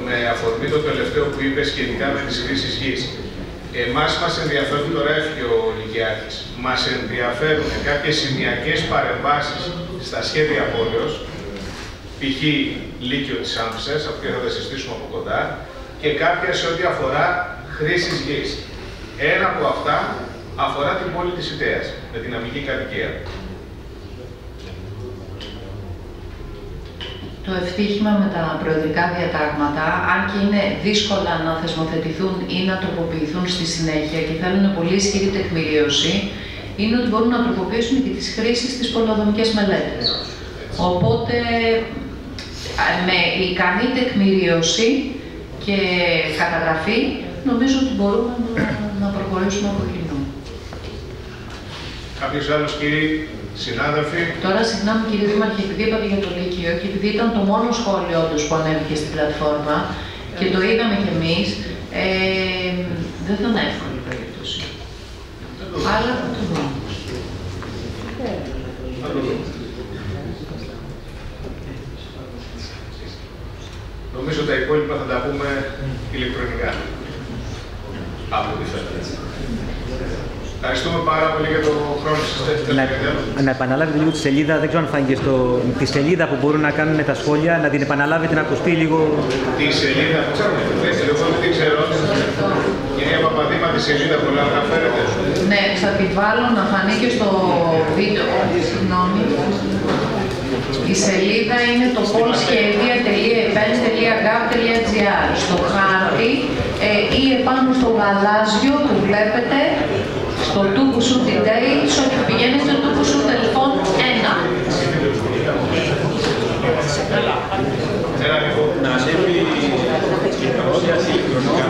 με αφορμή το τελευταίο που είπε σχετικά με τις χρήσεις γης. Εμάς μας ενδιαφέρουν, τώρα έφυγε ο Λυκειάκης, μας ενδιαφέρουν κάποιες σημειακές παρεμβάσεις στα σχέδια πόλεως, π.χ. Λύκειο της Άμψας, από οποία θα τα συζητήσουμε από κοντά, και κάποια σε ό,τι αφορά χρήσεις γης. Ένα από αυτά αφορά την πόλη της Ιτέας, με την αμυγή κατοικία. Το ευτύχημα με τα προεδρικά διατάγματα, αν και είναι δύσκολα να θεσμοθετηθούν ή να τροποποιηθούν στη συνέχεια και θέλουν πολύ ισχυρή τεκμηρίωση, είναι ότι μπορούν να τροποποιήσουν και τις χρήσεις στις πολεοδομικές μελέτες. Οπότε, με ικανή τεκμηρίωση και καταγραφή, νομίζω ότι μπορούμε να προχωρήσουμε από κοινού. Κάποιος άλλος, κύριοι συνάδελφοι? Τώρα, συγγνώμη κύριε Δήμαρχε, επειδή είπατε για το Λύκειο και επειδή ήταν το μόνο σχόλιο τους που ανέβηκε στην πλατφόρμα και το είδαμε κι εμείς, δεν θα είναι εύκολη περίπτωση. Αλλά θα το δούμε. Νομίζω τα υπόλοιπα θα τα πούμε ηλεκτρονικά. Από ό,τι φαίνεται. Ευχαριστούμε πάρα πολύ για τον χρόνο σας. Να επαναλάβετε λίγο τη σελίδα, δεν ξέρω αν φάνηκε τη σελίδα που μπορούν να κάνουν τα σχόλια, να την επαναλάβετε, να ακουστεί λίγο. Τη σελίδα που εγώ δεν ξέρω. Κυρία Παπαδήμα, τη σελίδα που αναφέρετε. Ναι, θα την βάλω να φανεί και στο βίντεο. Συγγνώμη. Η σελίδα είναι το polskedia.epen.gov.gr. Στο χάρτη ή επάνω στο γαλάζιο που βλέπετε, στο Τούκουσου Details, ότι πηγαίνει στο Τούκουσου Τελφών 1. Να ανέβει η παρουσίαση ηλεκτρονικά.